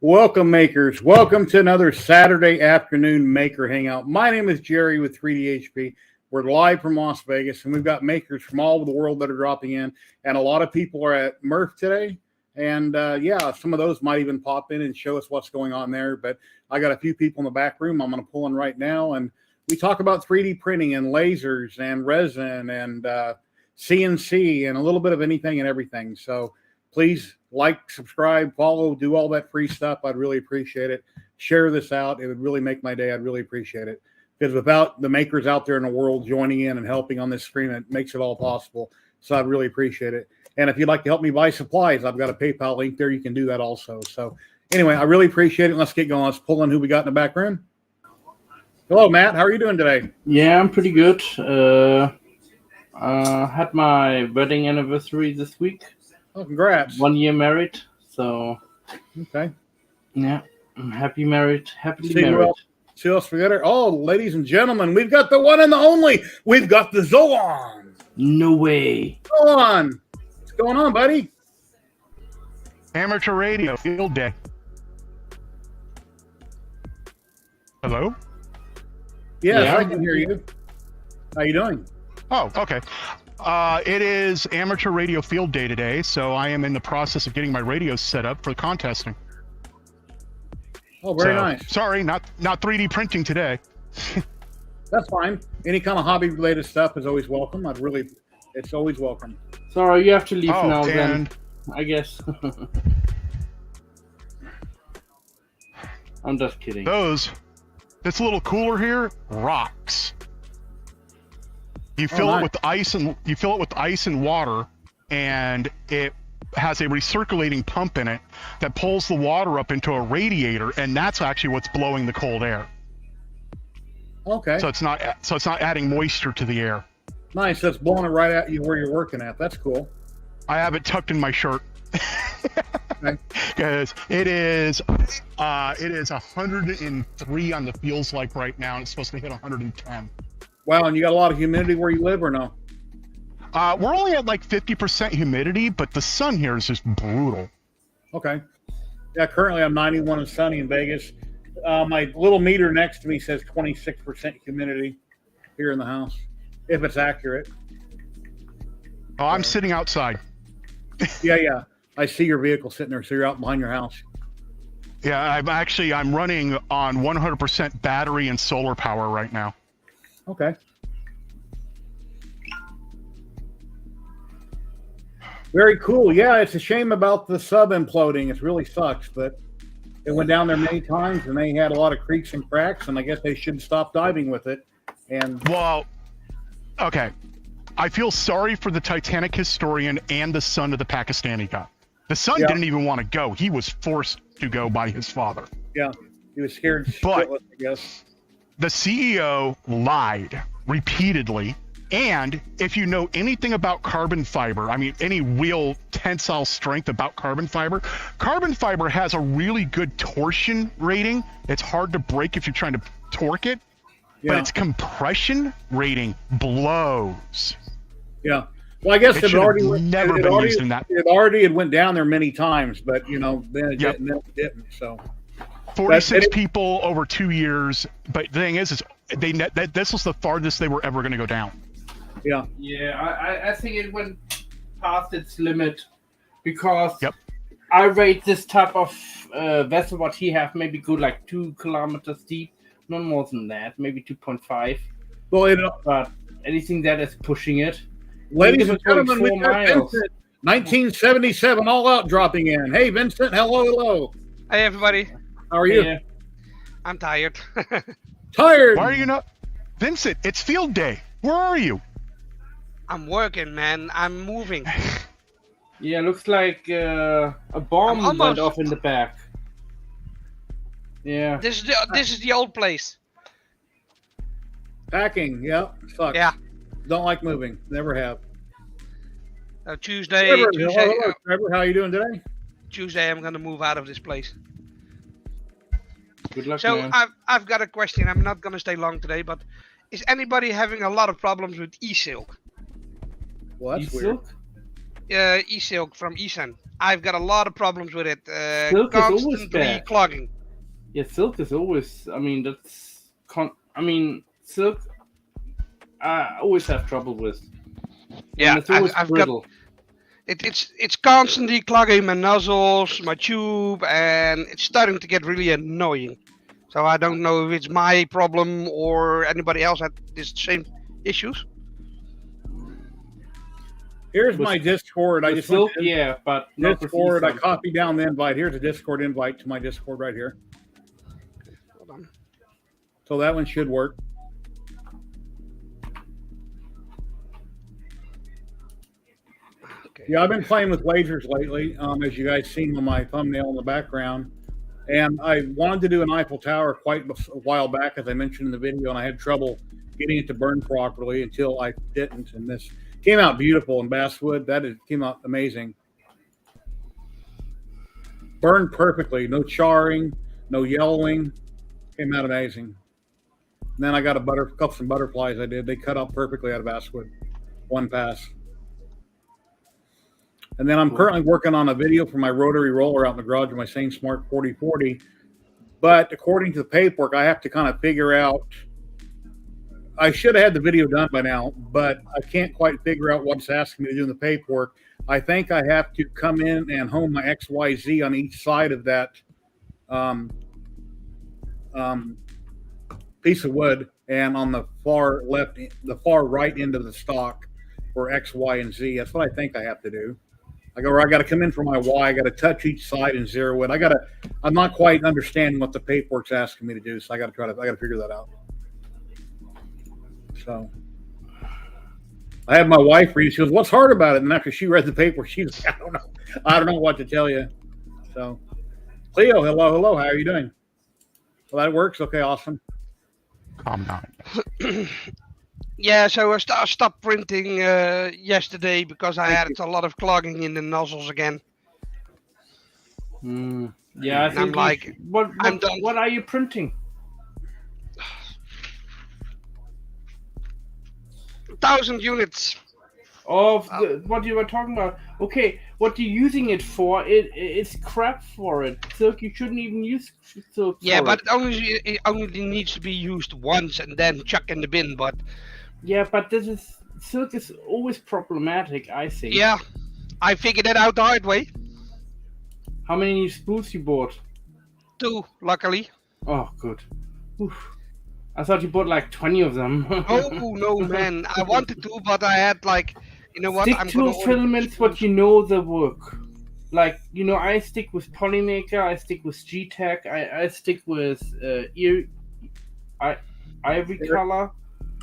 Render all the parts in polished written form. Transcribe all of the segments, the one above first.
Welcome, makers. Welcome to another Saturday afternoon maker hangout. My name is Jerry with 3DHP. We're live from Las Vegas, and we've got makers from all over the world that are dropping in. And a lot of people are at Murph today. And yeah, some of those might even pop in and show us what's going on there. But I got a few people in the back room I'm going to pull in right now. And we talk about 3D printing and lasers and resin and CNC and a little bit of anything and everything. So please like, subscribe, follow, do all that free stuff. I'd really appreciate it. Share this out. It would really make my day. I'd really appreciate it. Because without the makers out there in the world joining in and helping on this stream, it makes it all possible. So I'd really appreciate it. And if you'd like to help me buy supplies, I've got a PayPal link there. You can do that also. So anyway, I really appreciate it. Let's get going. Let's pull in who we got in the back room. Hello, Matt. How are you doing today? Yeah, I'm pretty good. Had my wedding anniversary this week. Oh, congrats. 1 year married. So, okay. Yeah, I'm happily married. See else we got her. Oh, ladies and gentlemen, we've got the one and the only. We've got the Zoan. No way. Zoan. What's going on, buddy? Amateur radio field day. Hello? Yes, yeah. I can hear you. How you doing? Oh, okay. It is amateur radio field day today, so I am in the process of getting my radios set up for contesting. Oh, very nice. Sorry, not 3D printing today. That's fine. Any kind of hobby-related stuff is always welcome. It's always welcome. Sorry, you have to leave now then, I guess. I'm just kidding. This little cooler here rocks. You fill it with ice and water, and it has a recirculating pump in it that pulls the water up into a radiator, and that's actually what's blowing the cold air. Okay. So it's not adding moisture to the air. Nice. That's blowing it right at you where you're working at. That's cool. I have it tucked in my shirt. Because it is 103 on the feels like right now, and it's supposed to hit 110. Wow, and you got a lot of humidity where you live, or no? We're only at like 50% humidity, but the sun here is just brutal. Okay. Yeah, currently I'm 91 and sunny in Vegas. My little meter next to me says 26% humidity here in the house, if it's accurate. Oh, I'm sitting outside. Yeah. I see your vehicle sitting there, so you're out behind your house. Yeah, I'm running on 100% battery and solar power right now. Okay. Very cool. Yeah, it's a shame about the sub imploding. It really sucks, but it went down there many times, and they had a lot of creaks and cracks, and I guess they should stop diving with it. Well, okay. I feel sorry for the Titanic historian and the son of the Pakistani guy. The son didn't even want to go. He was forced to go by his father. Yeah, he was scared but shitless, I guess. The CEO lied repeatedly, and if you know anything about carbon fiber, I mean, any real tensile strength about carbon fiber has a really good torsion rating. It's hard to break if you're trying to torque it, but its compression rating blows. Yeah. Well, I guess it already went down there many times, but then it didn't. So 46 people over 2 years. But the thing is this was the farthest they were ever going to go down. Yeah. Yeah, I think it went past its limit because I rate this type of vessel what he have maybe go like 2 kilometers deep, no more than that, maybe 2.5. Well, but anything that is pushing it. Ladies and gentlemen, we got Vincent, 1977, all out dropping in. Hey, Vincent, hello. Hey, everybody. How are you? Yeah. I'm tired. Tired? Why are you not? Vincent, it's field day. Where are you? I'm working, man. I'm moving. Yeah, looks like a bomb went off in the back. Yeah. This is the old place. Packing, sucks. Yeah. Don't like moving. Never have. Tuesday. Trevor, how are you doing today? Tuesday, I'm gonna move out of this place. Good luck, so man. I've got a question. I'm not gonna stay long today, but is anybody having a lot of problems with e-silk? Well, that's weird. E-Silk from Isan. I've got a lot of problems with it. Silk is always Constantly bad. clogging. Yeah, silk is always. I mean, silk. I always have trouble with. Yeah, And it's always I've got brittle. it's constantly clogging my nozzles, my tube, and it's starting to get really annoying. So I don't know if it's my problem or anybody else had this same issues. Here's With- my Discord. I With just went silk, to yeah, but not with Discord. I E-Silk. copied down the invite. Here's a Discord invite to my Discord right here. Hold on. So that one should work. Okay. Yeah, I've been playing with lasers lately, as you guys seen on my thumbnail in the background. And I wanted to do an Eiffel Tower quite a while back, as I mentioned in the video, and I had trouble getting it to burn properly until I didn't. And this came out beautiful in basswood. Came out amazing. Burned perfectly, no charring, no yellowing. Came out amazing. And then I got some butterflies I did. They cut out perfectly out of basswood. One pass. And then I'm currently working on a video for my rotary roller out in the garage of my Sane Smart 4040. But according to the paperwork, I have to kind of figure out. I should have had the video done by now, but I can't quite figure out what's asking me to do in the paperwork. I think I have to come in and hone my XYZ on each side of that piece of wood, and on the far right end of the stock for X, Y, and Z. That's what I think I have to do. I got to come in for my Y. I got to touch each side and zero it. I'm not quite understanding what the paperwork's asking me to do, so I got to figure that out. So I had my wife read. She goes, "What's hard about it?" And after she read the paperwork, she's, I don't know what to tell you. So, Cleo, hello. How are you doing? Well, that works. Okay, awesome. Calm down. Yeah, so I stopped printing yesterday because I had a lot of clogging in the nozzles again. Yeah, I And think I'm like, I'm done. What are you printing? 1,000 units. Of what you were talking about. Okay, what you're using it for? It's crap for it. Silk, you shouldn't even use silk. Yeah, for but it. it only needs to be used once and then chuck in the bin. But Yeah, but silk is always problematic, I think. yeah, I figured it out the hard way. How many spools you bought? 2, luckily. Oh, good. Oof. I thought you bought like 20 of them. Oh no, man! I wanted to, but I had like, you know what? Stick I'm to gonna filaments what you know the work. Like, I stick with Polymaker, I stick with G-Tech, I stick with Ivory Color,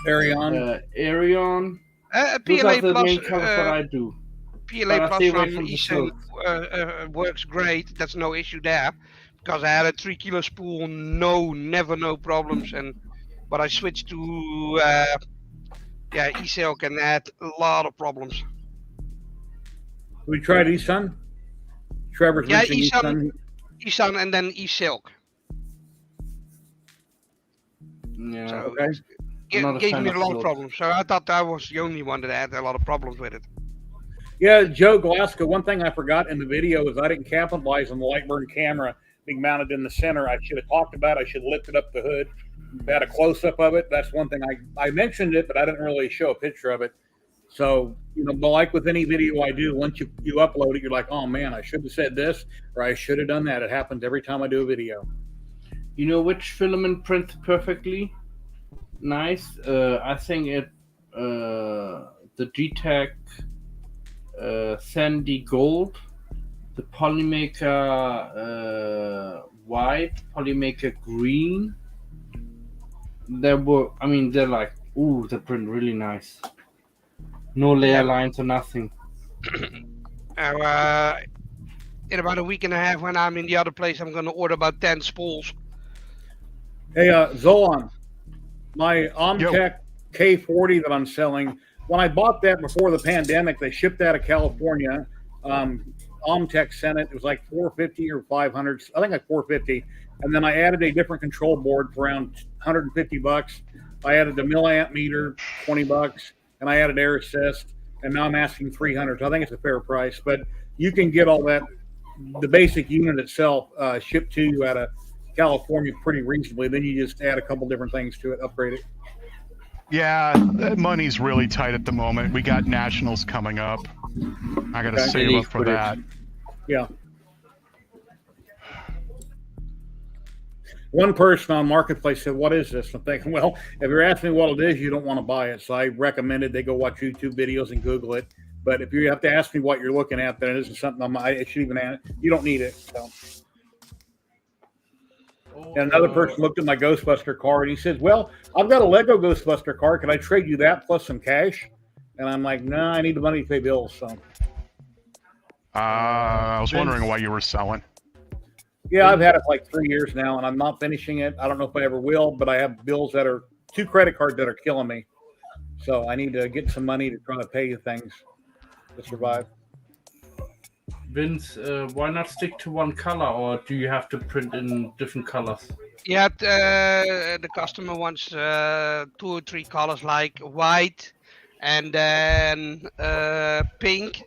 Arion. Arion. Those PLA are the Plus. main colors that I do. PLA But I Plus stay away from from the Eason works great. That's no issue there, because I had a 3 kilo spool. Never no problems. But I switched to E-Silk and had a lot of problems. We tried Eason. Trevor's Yeah, mentioning Eason. Eason and then E-Silk. Yeah. So Okay. I'm not a it gave fan me a of lot of silk. problems. So I thought I was the only one that had a lot of problems with it. Yeah, Joe Glasgow. One thing I forgot in the video is I didn't capitalize on the Lightburn camera being mounted in the center. I should have talked about it. I should have lifted up the hood, had a close-up of it. That's one thing I mentioned it, but I didn't really show a picture of it. So, but like with any video I do, once you upload it, you're like, oh man, I should have said this, or I should have done that. It happens every time I do a video. You know which filament prints perfectly nice? I think the G-Tech Sandy Gold, the Polymaker White, Polymaker Green. They're like, ooh, they print really nice. No layer lines or nothing. In about a week and a half, when I'm in the other place, I'm going to order about 10 spools. Hey, Zolan, my Omtech K40 that I'm selling, when I bought that before the pandemic, they shipped out of California. Omtech sent it. It was like $450 or $500. I think like $450. And then I added a different control board for around $150. I added a milliamp meter, $20, and I added air assist. and now I'm asking $300. So I think it's a fair price, but you can get all that, the basic unit itself, shipped to you out of California pretty reasonably. Then you just add a couple different things to it, upgrade it. Yeah, money's really tight at the moment. We got nationals coming up. I got to save up for that. Yeah. One person on Marketplace said, "What is this?" I'm thinking, well, if you're asking me what it is, you don't want to buy it. So I recommended they go watch YouTube videos and Google it. But if you have to ask me what you're looking at, then it isn't something I should even add. You don't need it. So. And another person looked at my Ghostbuster car and he says, "Well, I've got a Lego Ghostbuster car. Can I trade you that plus some cash?" And I'm like, "No, I need the money to pay bills." So. I was wondering why you were selling. Yeah, I've had it for like 3 years now, and I'm not finishing it. I don't know if I ever will, but I have bills that are 2 credit cards that are killing me. So I need to get some money to try to pay things to survive. Vince, why not stick to one color, or do you have to print in different colors? Yeah, the customer wants 2 or 3 colors, like white and then pink.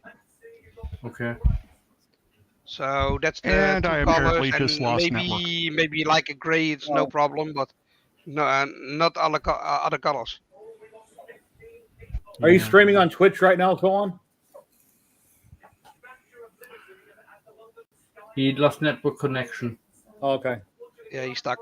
Okay. So that's the And 2 I colors, apparently and just lost network. maybe like a gray, it's no problem, but no, not other colors. Are you streaming on Twitch right now, Colin? He lost network connection. Oh, okay. Yeah, he's stuck.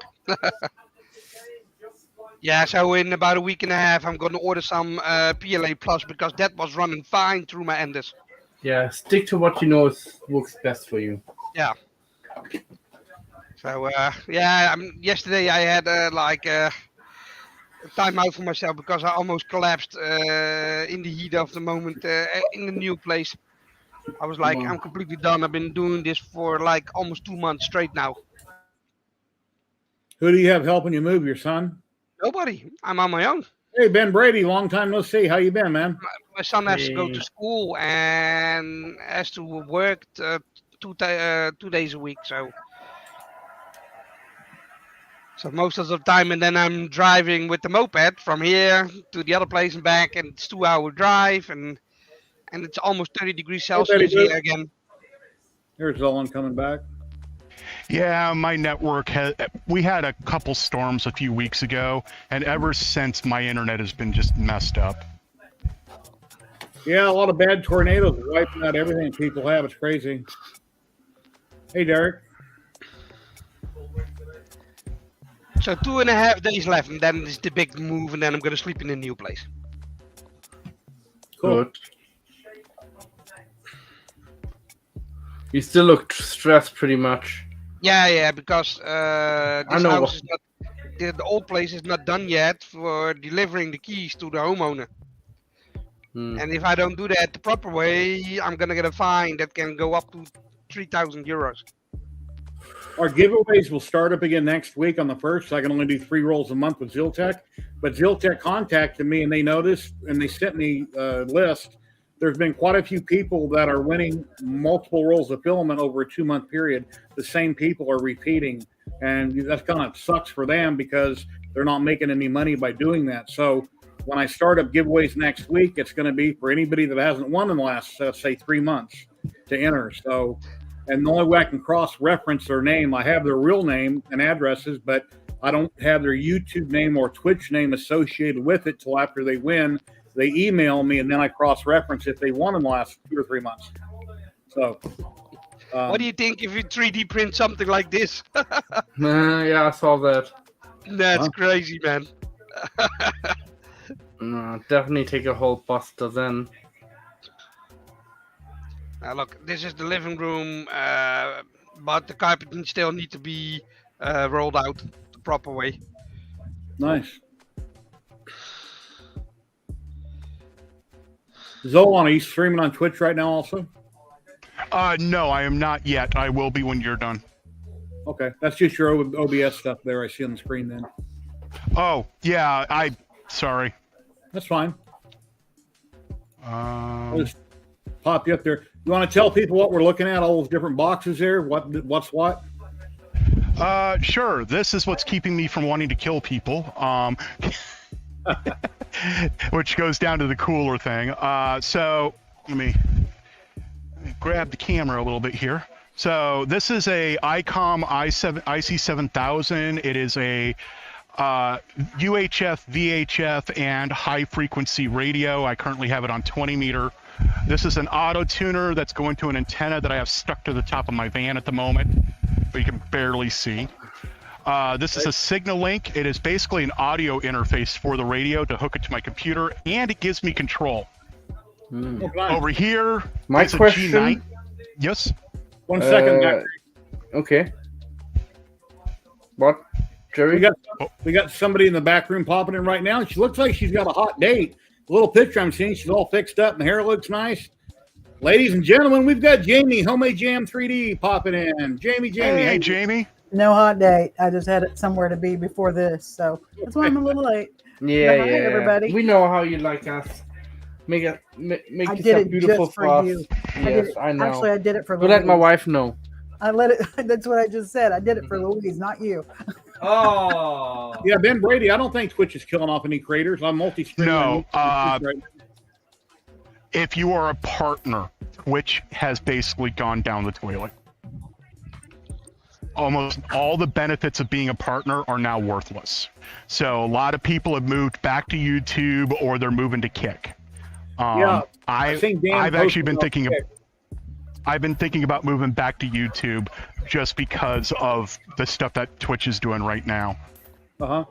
Yeah, so in about a week and a half, I'm going to order some PLA Plus because that was running fine through my enders. Yeah, stick to what you know works best for you. Yeah. So, yeah, yesterday I had like a time out for myself because I almost collapsed in the heat of the moment in the new place. I was like, I'm completely done. I've been doing this for like almost 2 months straight now. Who do you have helping you move? Your son? Nobody. I'm on my own. Hey, Ben Brady, long time no see. How you been, man? My son has to go to school and has to work 2 days a week. So most of the time, and then I'm driving with the moped from here to the other place and back, and it's 2-hour drive, and it's almost 30 degrees Celsius here again. Here's Zolan coming back. Yeah, my network we had a couple storms a few weeks ago, and ever since my internet has been just messed up. Yeah, a lot of bad tornadoes wiping out everything people have. It's crazy. Hey, Derek. So 2.5 days left, and then it's the big move, and then I'm going to sleep in a new place. Cool. Good. You still look stressed pretty much. Yeah, because this house is not, the old place is not done yet for delivering the keys to the homeowner. And if I don't do that the proper way, I'm going to get a fine that can go up to 3,000 euros. Our giveaways will start up again next week on the 1st. So I can only do 3 rolls a month with Ziltech. But Ziltech contacted me and they noticed and they sent me a list. There's been quite a few people that are winning multiple rolls of filament over a 2-month period. The same people are repeating. And that kind of sucks for them because they're not making any money by doing that. So when I start up giveaways next week, it's going to be for anybody that hasn't won in the last, say, 3 months to enter. So, and the only way I can cross-reference their name, I have their real name and addresses, but I don't have their YouTube name or Twitch name associated with it till after they win. They email me, and then I cross-reference if they won in the last 2 or 3 months. So, what do you think if you 3D print something like this? Yeah, I saw that. That's crazy, man. No, definitely take a whole buster then. Look, this is the living room, but the carpet still need to be rolled out the proper way. Nice. Zolan, are you streaming on Twitch right now also? No, I am not yet. I will be when you're done. Okay, that's just your OBS stuff there I see on the screen then. Oh, yeah, sorry. That's fine. I'll just pop you up there. You want to tell people what we're looking at, all those different boxes there? What's what? Sure. This is what's keeping me from wanting to kill people. which goes down to the cooler thing. So let me grab the camera a little bit here. So this is a ICOM IC7000. It is a UHF, VHF, and high frequency radio. I currently have it on 20 meter. This is an auto tuner that's going to an antenna that I have stuck to the top of my van at the moment, but you can barely see. This is a signal link. It is basically an audio interface for the radio to hook it to my computer, and it gives me control. Over here, My it's a question. G9. Yes. 1 second. Back. Okay. What, Jerry? We got somebody in the back room popping in right now. She looks like she's got a hot date. The little picture I'm seeing, she's all fixed up and the hair looks nice. Ladies and gentlemen, we've got Jamie, Homemade Jam 3D, popping in. Jamie. Hey, Jamie. No hot date. I just had it somewhere to be before this, so that's why I'm a little late. Yeah, Hi, everybody. We know how you like us. Make I yourself did it beautiful just for for us. you. Yes, I know. Actually, I did it for But let my Louise. wife know. I let it. That's what I just said. I did it for Louise, not you. Oh. Yeah, Ben Brady, I don't think Twitch is killing off any creators. I'm multi-streaming. No, right now. If you are a partner, Twitch has basically gone down the toilet. Almost all the benefits of being a partner are now worthless. So a lot of people have moved back to YouTube or they're moving to Kick. Yeah, I've actually been thinking I've been thinking about moving back to YouTube just because of the stuff that Twitch is doing right now. But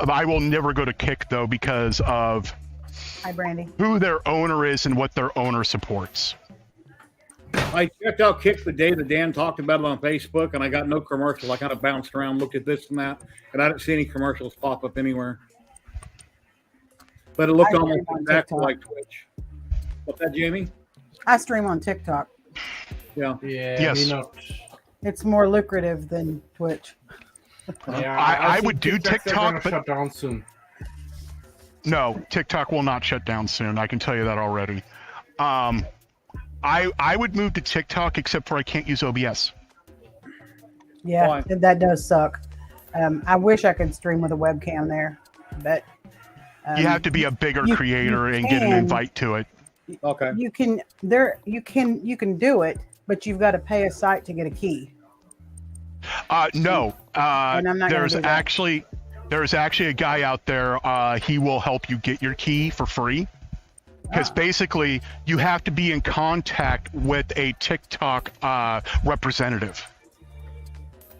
I will never go to Kick though because of Hi, Brandy. who their owner is and what their owner supports. I checked out Kick the day that Dan talked about it on Facebook, and I got no commercials. I kind of bounced around, looked at this and that, and I didn't see any commercials pop up anywhere. But it looked I almost stream on exactly TikTok. like Twitch. What's that, Jamie? I stream on TikTok. Yeah. Yeah. Yes. we know. It's more lucrative than Twitch. Yeah, I think would do TikTok's TikTok, gonna but- shut down soon. No, TikTok will not shut down soon. I can tell you that already. I would move to TikTok except for I can't use OBS. Yeah, Why? that does suck. I wish I could stream with a webcam there, but You have to be a bigger you creator and get an can. invite to it. Okay. you can do it, but you've got to pay a site to get a key. No, And I'm not gonna there's do that. actually a guy out there. He will help you get your key for free. Because basically, you have to be in contact with a TikTok representative.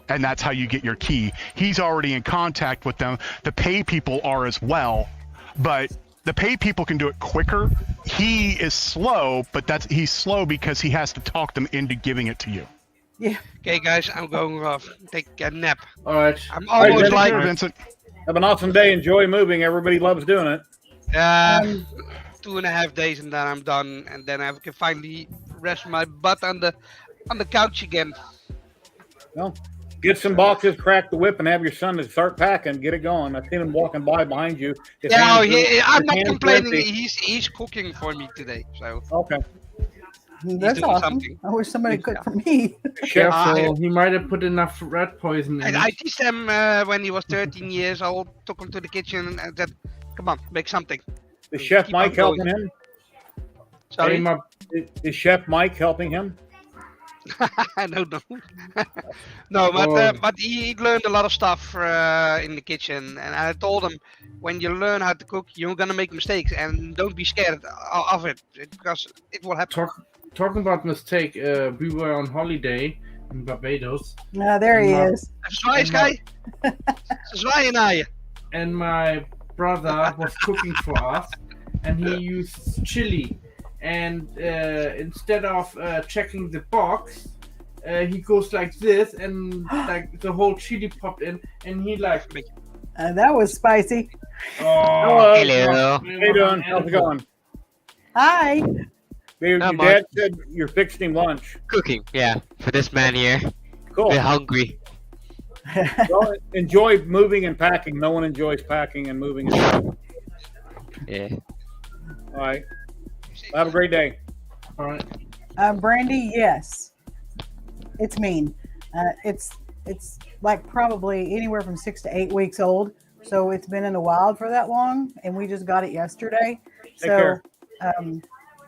And that's how you get your key. He's already in contact with them. The pay people are as well. But the pay people can do it quicker. He is slow, but he's slow because he has to talk them into giving it to you. Yeah. Okay, guys, I'm going off. Take a nap. All right. I'm right, almost good Take like care, Vincent. Have an awesome day. Enjoy moving. Everybody loves doing it. 2.5 days, and then I'm done, and then I can finally rest my butt on the couch again. Well, get some boxes, crack the whip, and have your son to start packing. Get it going. I've seen him walking by behind you. His Yeah, hands are- I'm his not hands are complaining. empty. He's cooking for me today, so Okay. That's doing awesome. something. I wish somebody cooked for me. Chef, Careful. He might have put enough rat poison in. I teach him when he was 13 years old. Took him to the kitchen and said, "Come on, make something." is Chef Keep Mike on going. helping him? Sorry, Hey, my- Is Chef Mike helping him? I don't know. No, but he learned a lot of stuff in the kitchen, and I told him, when you learn how to cook, you're gonna make mistakes, and don't be scared of it because it will happen. Talking about mistake, we were on holiday in Barbados, There he is. Zwaai, Sky. Zwaai naar je. and my brother was cooking for us, and he used chili. And instead of checking the box, he goes like this, and like the whole chili popped in, and he like, That was spicy. Hello. Hello. How you doing? How's it going? Hi. Your Not dad said you're fixing him lunch. Cooking, yeah, for this man here. Cool. We're hungry. Well, enjoy moving and packing. No one enjoys packing and moving. All Yeah. right. Have a great day. all right. Brandy, yes. It's mean. It's like probably anywhere from 6 to 8 weeks old, So it's been in the wild for that long, and we just got it yesterday. Take care.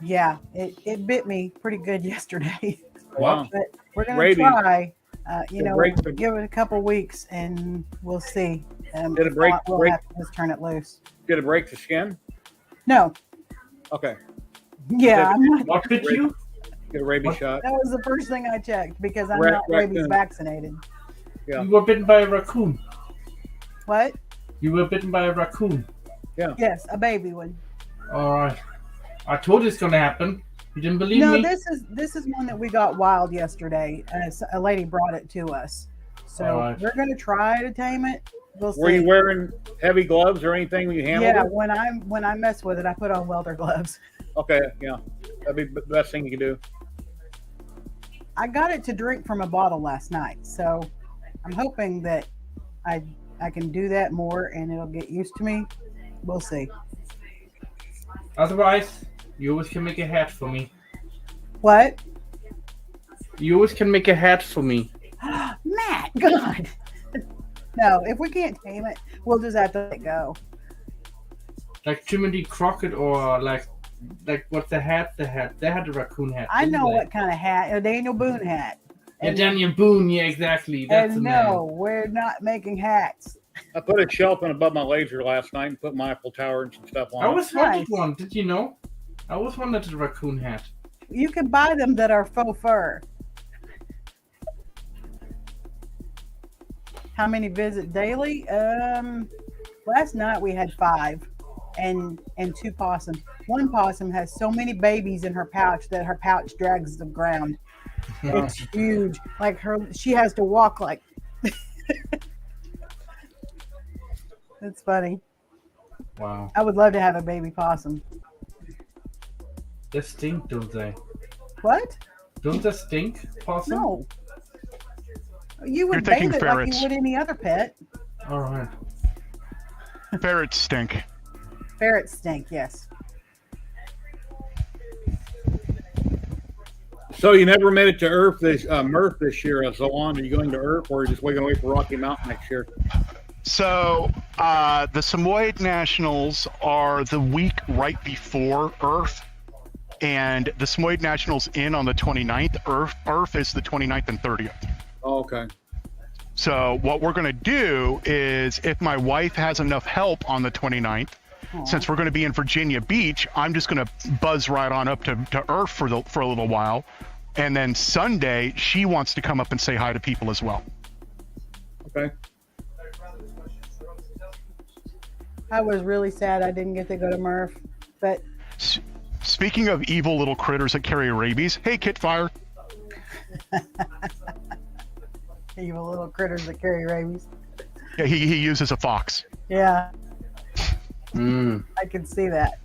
Yeah, it bit me pretty good yesterday. Wow. But we're gonna Rabies. try. break the- Give it a couple weeks, and we'll see. Did it break- We'll break- have to just turn it loose. Did it break the skin? No. Okay. Yeah, I'm not. What did you? Get a rabies shot. That was the first thing I checked because I'm Ra- not rabies raccoon. vaccinated. Yeah. You were bitten by a raccoon. What? You were bitten by a raccoon. Yes, a baby one. All right. I told you it's gonna happen. You didn't believe No, me? this is one that we got wild yesterday. A lady brought it to us, so Alright. we're gonna try to tame it. We'll see. Were you wearing heavy gloves or anything when you handled Yeah, it? when I mess with it, I put on welder gloves. Okay, yeah. That'd be the best thing you can do. I got it to drink from a bottle last night, so I'm hoping that I can do that more and it'll get used to me. We'll see. Otherwise, you always can make a hat for me. What? You always can make a hat for me. Matt, God. No, if we can't tame it, we'll just have to let it go. Like Jiminy Crockett or like what's the hat? They had a raccoon hat. I didn't know they? what kind of hat, a Daniel Boone hat. Yeah, Daniel Boone. Yeah, exactly. That's the And man. no, we're not making hats. I put a shelf in above my laser last night and put my Eiffel Tower and some stuff on I it. always wanted Nice. one. Did you know? I always wanted a raccoon hat. You can buy them that are faux fur. How many visit daily? Last night we had 5 and 2 possums. One possum has so many babies in her pouch that her pouch drags the ground. It's huge. Like she has to walk like it's funny. Wow. I would love to have a baby possum. They stink, don't they? What? Don't they stink, possum? No. You would You're thinking bathe it like ferrets. you would any other pet. All right. Ferrets stink. Ferrets stink, yes. So you never made it to Murph this year, Zalon. Are you going to Earth or are you just waiting to wait for Rocky Mountain next year? So the Samoyed Nationals are the week right before Earth, and the Samoyed Nationals in on the 29th. Earth is the 29th and 30th. Oh, okay. So what we're going to do is, if my wife has enough help on the 29th, since we're going to be in Virginia Beach, I'm just going to buzz right on up to Earth for a little while, and then Sunday she wants to come up and say hi to people as well. Okay. I was really sad I didn't get to go to Murph, but Speaking of evil little critters that carry rabies, hey Kitfire. evil little critters that carry rabies. Yeah, he uses a fox. Yeah, Mm. I can see that.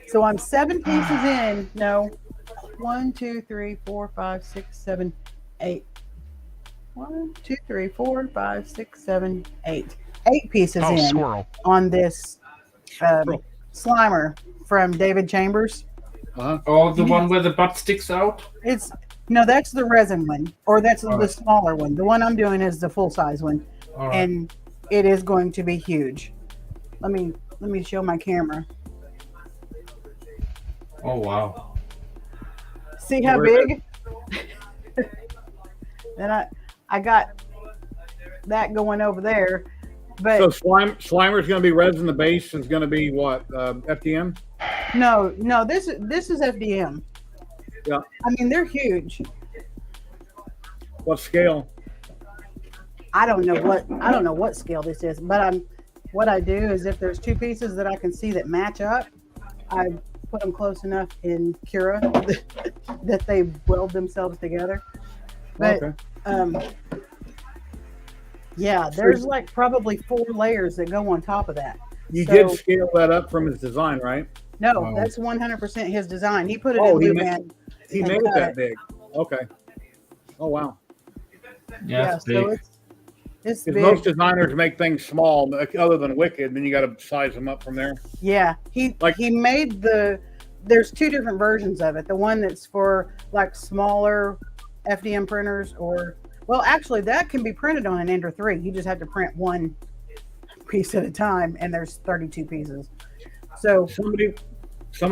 So I'm 7 pieces in. No, 1, 2, 3, 4, 5, 6, 7, 8. 1, 2, 3, 4, 5, 6, 7, 8. 8 pieces Oh, in squirrel. on this Slimer from David Chambers. Uh-huh. Oh, the one where the butt sticks out? No, that's the resin one, or that's the Alright. smaller one. The one I'm doing is the full size one, All right. and it is going to be huge. Let me show my camera. Oh, wow. See how Where- big? And I got that going over there, but So Slimer's going to be resin. The base is going to be what? FDM? no, this is FDM. Yeah. I mean, they're huge. What scale? I don't know what scale this is, but what I do is if there's 2 pieces that I can see that match up, I put them close enough in Cura that they weld themselves together. But Okay. yeah, there's like probably 4 layers that go on top of that. You So- did scale that up from his design, right? No, Wow. that's 100% his design. He put it Oh, in he Blue made- Man. He And made it cut that it. big. Okay. Oh, wow. Yeah, it's so big. it's Because big. most designers make things small, other than Wicked, then you got to size them up from there. Yeah, he made there's 2 different versions of it. The one that's for like smaller FDM printers or Well, actually, that can be printed on an Ender 3. You just have to print one piece at a time, and there's 32 pieces. So somebody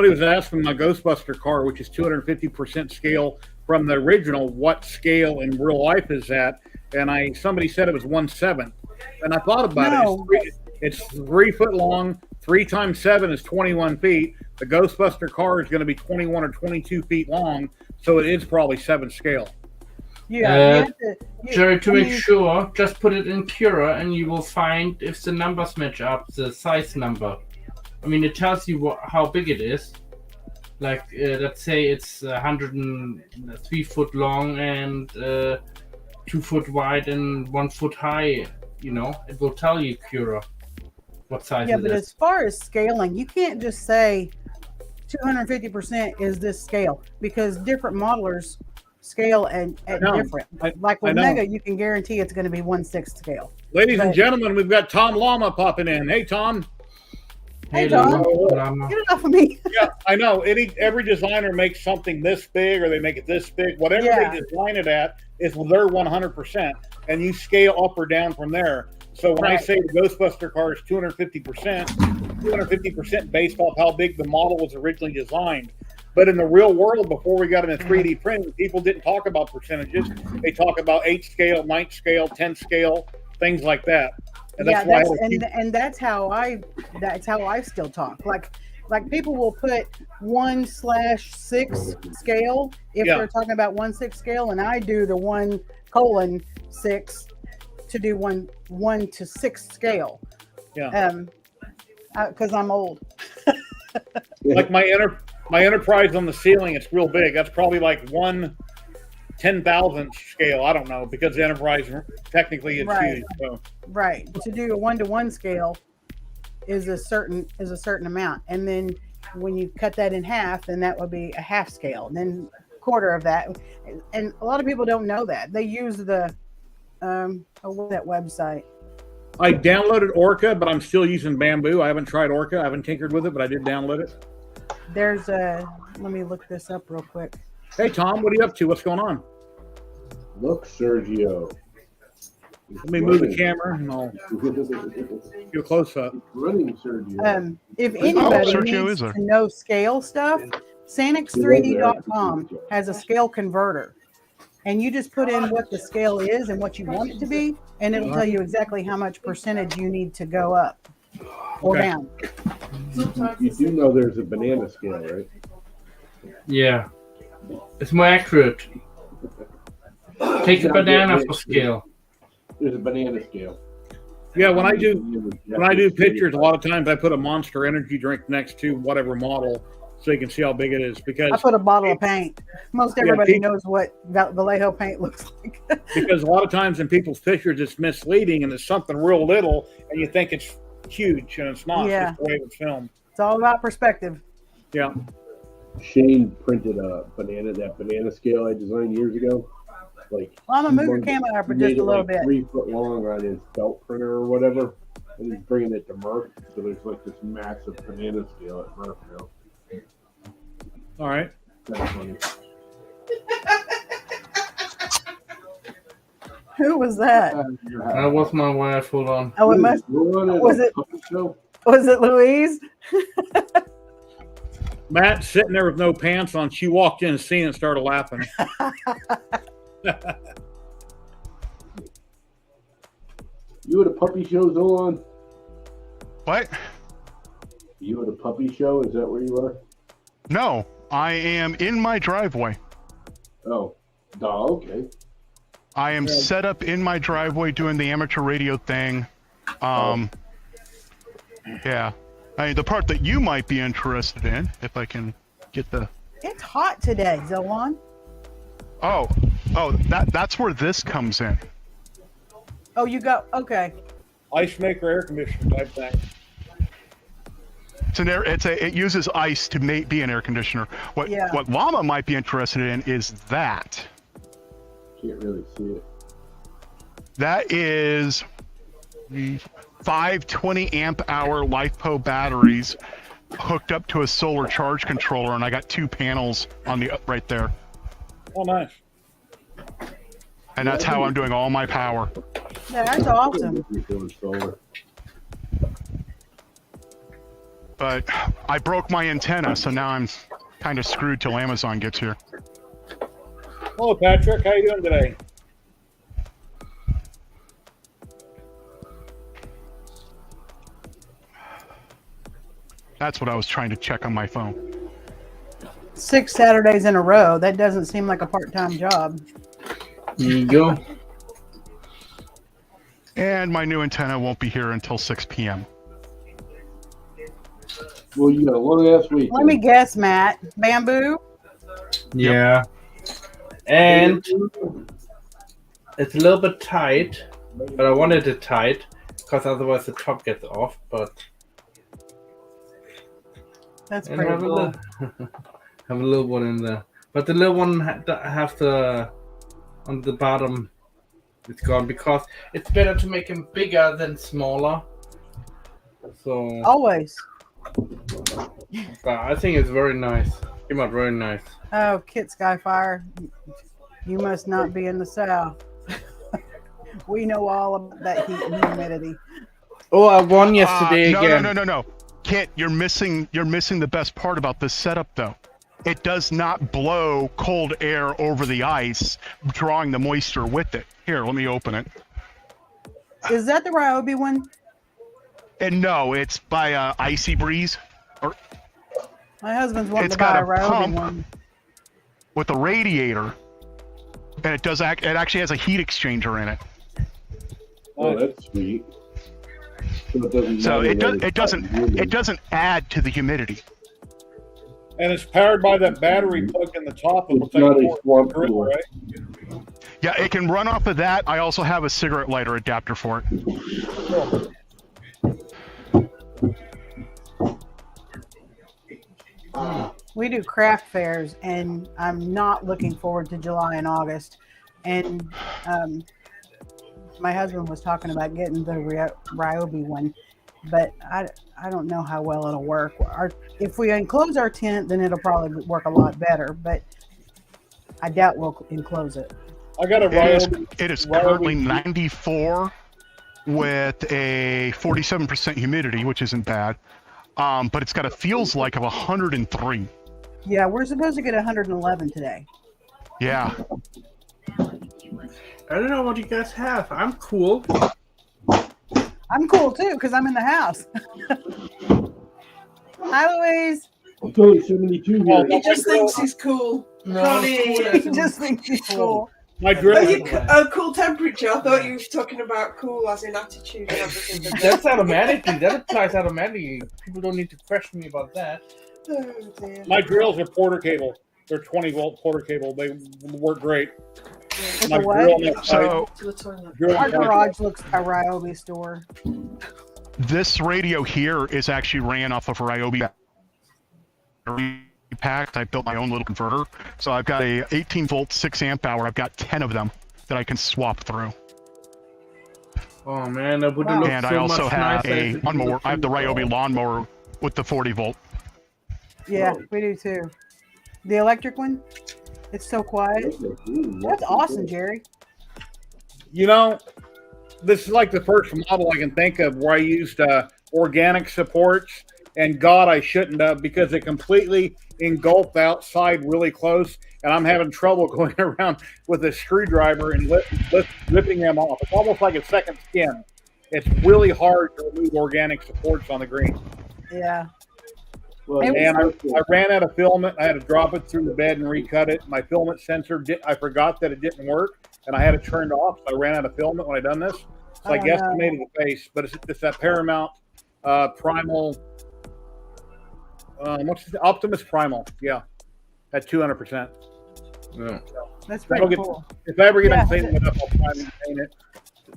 was asking my Ghostbuster car, which is 250% scale from the original, what scale in real life is that? And somebody said it was 1/7, and I thought about it. It's 3 foot long. 3 times 7 is 21 feet. The Ghostbuster car is going to be 21 or 22 feet long, so it is probably 7 scale. Yeah, Jerry, to make sure, just put it in Cura, and you will find if the numbers match up, the size number. I mean, it tells you how big it is. Like, let's say it's 103 foot long and 2 foot wide and 1 foot high. You know, it will tell you Cura what size it is. Yeah, but as far as scaling, you can't just say 250% is this scale, because different modelers scale at different. Like with Mega, you can guarantee it's going to be 1/6 scale. Ladies and gentlemen, we've got Tom Llama popping in. Hey, Tom. Hey, Tom. Get it off of me. Yeah, I know. Every designer makes something this big, or they make it this big. Whatever they design it at is their 100%, and you scale up or down from there. So when I say the Ghostbuster car is 250% based off how big the model was originally designed. But in the real world, before we got into 3D printing, people didn't talk about percentages. They talk about 8 scale, 9 scale, 10 scale, things like that. And that's how I still talk. Like people will put 1/6 scale if they're talking about 1/6 scale, and I do the 1:6 to do 1 to 6 scale. Yeah. Because I'm old. Like my Enterprise on the ceiling, it's real big. That's probably like 1/10,000th scale. I don't know, because the Enterprise technically is huge. So. Right. To do a 1-to-1 scale is a certain amount, and then when you cut that in half, then that would be a half scale, and then quarter of that. And a lot of people don't know that. They use the that website. I downloaded Orca, but I'm still using Bamboo. I haven't tried Orca. I haven't tinkered with it, but I did download it. There's let me look this up real quick. Hey, Tom, what are you up to? What's going on? Look, Sergio. Let me move the camera and I'll do a close up. Running, Sergio. If anybody needs to know scale stuff, Sanix3D.com has a scale converter. And you just put in what the scale is and what you want it to be, and it'll tell you exactly how much percentage you need to go up or down. You do know there's a banana scale, right? Yeah. It's more accurate. Take a banana for scale. There's a banana scale. Yeah, when I do pictures, a lot of times I put a Monster Energy drink next to whatever model, so you can see how big it is. Because I put a bottle of paint. Most everybody knows what Vallejo paint looks like. Because a lot of times in people's pictures, it's misleading, and it's something real little, and you think it's huge, and it's not. Yeah. It's just the way it was filmed. It's all about perspective. Yeah. Shane printed that banana scale I designed years ago. Well, I'm gonna move your camera up for just a little bit. 3 foot long on his belt printer or whatever, and he's bringing it to Murph. So there's like this massive banana scale at Murph now. All right. That's funny. Who was that? That was my wife. Hold on. Oh, it must. Was it Louise? Matt sitting there with no pants on. She walked in, seen it, and started laughing. You at a puppy show, Zolan? What? You at a puppy show? Is that where you are? No, I am in my driveway. Oh, okay. I am set up in my driveway doing the amateur radio thing. Yeah. I mean, the part that you might be interested in, if I can get the... It's hot today, Zolan. Oh, that's where this comes in. Oh, you got... Okay. Ice maker air conditioner type thing. It uses ice to be an air conditioner. What Llama might be interested in is that. Can't really see it. That is 5 20 amp hour LiFePo batteries hooked up to a solar charge controller, and I got 2 panels on the right there. Oh, nice. And that's how I'm doing all my power. Yeah, that's awesome. But I broke my antenna, so now I'm kind of screwed till Amazon gets here. Hello, Patrick. How you doing today? That's what I was trying to check on my phone. 6 Saturdays in a row. That doesn't seem like a part-time job. There you go. And my new antenna won't be here until 6 p.m. Well, you got a long ass week. Let me guess, Matt. Bamboo? Yeah. And it's a little bit tight, but I wanted it tight because otherwise the top gets off. But That's and pretty have cool. have a little one in there, but the little one have the on the bottom. It's gone because it's better to make them bigger than smaller. So Always. but I think it's very nice. Came out very nice. Oh, Kit Skyfire, you must not be in the South. We know all about that heat and humidity. Oh, I won yesterday again. No. Kit, you're missing the best part about this setup, though. It does not blow cold air over the ice, drawing the moisture with it. Here, let me open it. Is that the Ryobi one? And no, it's by Icy Breeze. My husband's wanting It's to buy got a a Ryobi pump. one. With a radiator, and it actually has a heat exchanger in it. Oh, that's sweet. So it doesn't add to the humidity. And it's powered by that battery plug in the top. It looks It's not like a swamp grill, cooler. right? Yeah, it can run off of that. I also have a cigarette lighter adapter for it. We do craft fairs, and I'm not looking forward to July and August. And my husband was talking about getting the Ryobi one, but I don't know how well it'll work. If we enclose our tent, then it'll probably work a lot better, but I doubt we'll enclose it. I got a Ryobi. It is currently 94 with a 47% humidity, which isn't bad. But it's got a feels like of 103. Yeah, we're supposed to get 111 today. Yeah. I don't know what you guys have. I'm cool. I'm cool too, because I'm in the house. Hi, Louise. I'm totally 72 here. He just thinks he's cool. No, He just thinks he's cool. My drill. Oh, you, cool temperature. I thought you were talking about cool as in attitude and everything. But That's automatically. That applies automatically. People don't need to question me about that. oh dear. My drills are porter cable. They're 20-volt porter cable. They work great. It's My a what? drill next So To the toilet. drill Our next- garage looks like a Ryobi store. this radio here is actually ran off of a Ryobi battery pack. I built my own little converter. So I've got a 18-volt, 6 amp hour. I've got 10 of them that I can swap through. Oh man, that would Wow. look And so I also much have nicer a if it lawnmower. looked I have the like Ryobi that. lawnmower with the 40-volt. Yeah, we do too. The electric one? It's so quiet. That's awesome, Jerry. You know, this is like the first model I can think of where I used organic supports, and God, I shouldn't have, because it completely engulfed the outside really close, and I'm having trouble going around with a screwdriver and ripping them off. It's almost like a second skin. It's really hard to remove organic supports on the green. Yeah. Well, It was- And I ran out of filament. I had to drop it through the bed and recut it. My filament sensor, I forgot that it didn't work, and I had it turned off. So I ran out of filament when I done this. So I Oh, guesstimated the face, but it's that Paramount Primal. What's the Optimus Primal? Yeah, at 200%. Yeah. That's That'll pretty get- cool. If I ever get Yeah. on cleaning it up, I'll try and maintain it.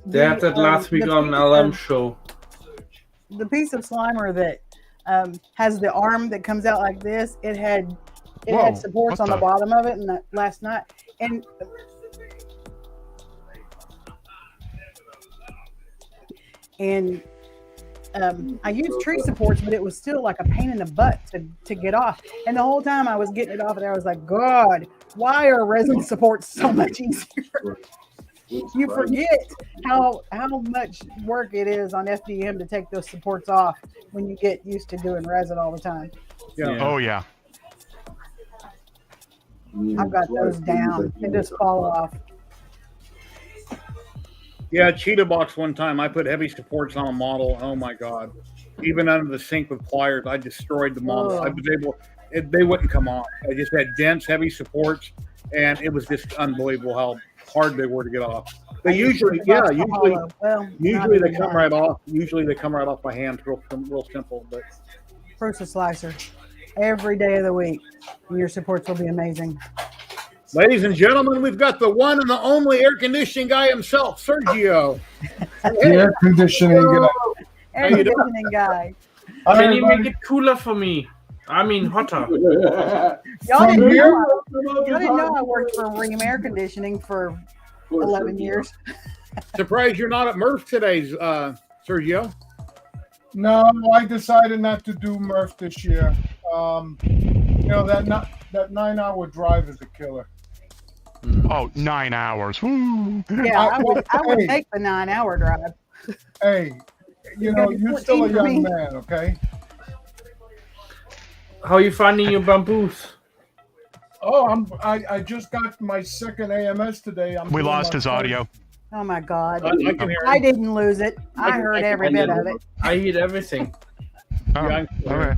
They had that last week on LM show. The piece of Slimer that has the arm that comes out like this, it had Whoa, supports what on the the- bottom of it, and last night, and I used tree supports, but it was still like a pain in the butt to get off. And the whole time I was getting it off, and I was like, God, why are resin supports so much easier? You forget how much work it is on FDM to take those supports off when you get used to doing resin all the time. Yeah. Oh yeah. I've got those down. They just fall off. Yeah, Cheetah Box one time, I put heavy supports on a model. Oh my God. Even under the sink with pliers, I destroyed the model. I was able, they wouldn't come off. I just had dense, heavy supports, and it was just unbelievable how hard they were to get off. But usually they come right off. Usually they come right off by hand, real simple. But Process slicer every day of the week, and your supports will be amazing. ladies and gentlemen, we've got the one and the only air conditioning guy himself, Sergio. The air conditioning guy. Air conditioning guy. Can you make it cooler for me? I mean, hotter. Y'all didn't know I worked for Ream Air Conditioning for 11 years. Surprised you're not at Murph today, Sergio. No, I decided not to do Murph this year. That 9-hour drive is a killer. Oh, 9 hours. Woo. Yeah, I would take the 9-hour drive. Hey, you're still a young man, okay? How are you finding your bamboos? Oh, I just got my second AMS today. We lost his audio. Oh my God! I can hear I him. didn't lose it. I heard every bit of it. I hear everything. Oh, Yeah, okay.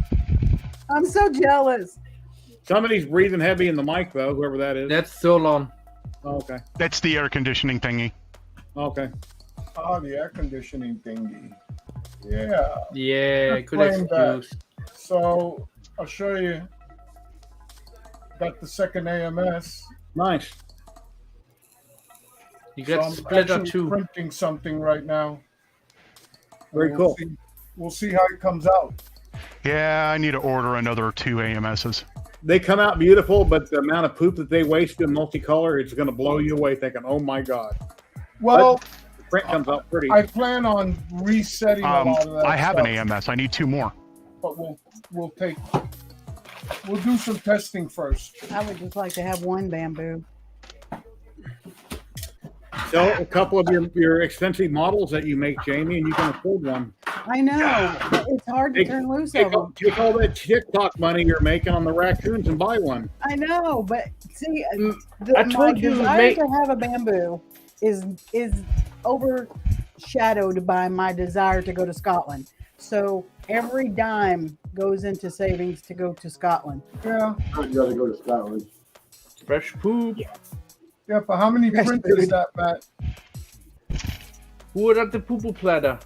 I'm so jealous. Somebody's breathing heavy in the mic, though, whoever that is. That's so long. Oh, okay. That's the air conditioning thingy. Okay. Oh, the air conditioning thingy. Yeah. Yeah, good Playing that. excuse. So I'll show you. Got the second AMS. Nice. You So got I'm Splitter actually too. printing something right now. Very And cool. We'll see how it comes out. Yeah, I need to order another 2 AMSs. They come out beautiful, but the amount of poop that they waste in multicolor, it's going to blow you away thinking, oh my God. Well, The print comes out pretty. I plan on resetting a lot of that I have stuff, an AMS. I need 2 more. but we'll do some testing first. I would just like to have one bamboo. Sell a couple of your expensive models that you make, Jamie, and you can afford one. I know. It's hard to turn loose of them. Take all that TikTok money you're making on the raccoons and buy one. I know, but see, I my told you, desire mate. to have a bamboo is overshadowed by my desire to go to Scotland. So every dime goes into savings to go to Scotland. Yeah. I'd rather go to Scotland. Fresh poop. Yeah, but how many Yes, prints baby. is that, Matt? Who hat the poo platter?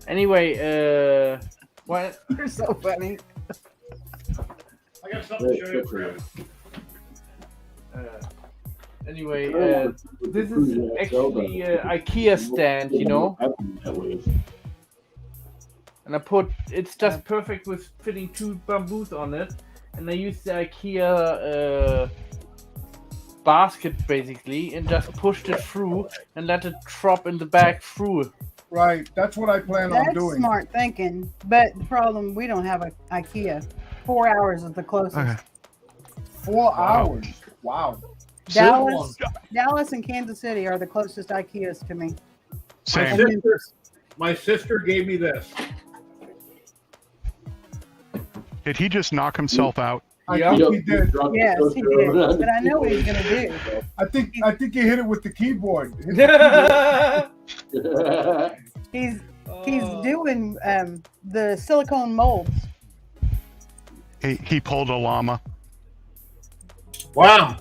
Anyway, what? You're so funny. I got something to show you. Anyway, this is actually IKEA stand, you know, and it's just perfect with fitting 2 bamboos on it, and I used the IKEA basket basically, and just pushed it through and let it drop in the bag through. Right. That's what I plan on That's doing. smart thinking, but the problem, we don't have a IKEA. 4 hours is the closest. Okay. 4 hours. Wow. Dallas and Kansas City are the closest IKEAs to me. Same. My sister gave me this. Did he just knock himself out? I think he did. Yes, he did. But I know what he's gonna do. I think he hit it with the keyboard. He's doing the silicone molds. He pulled a llama. Wow.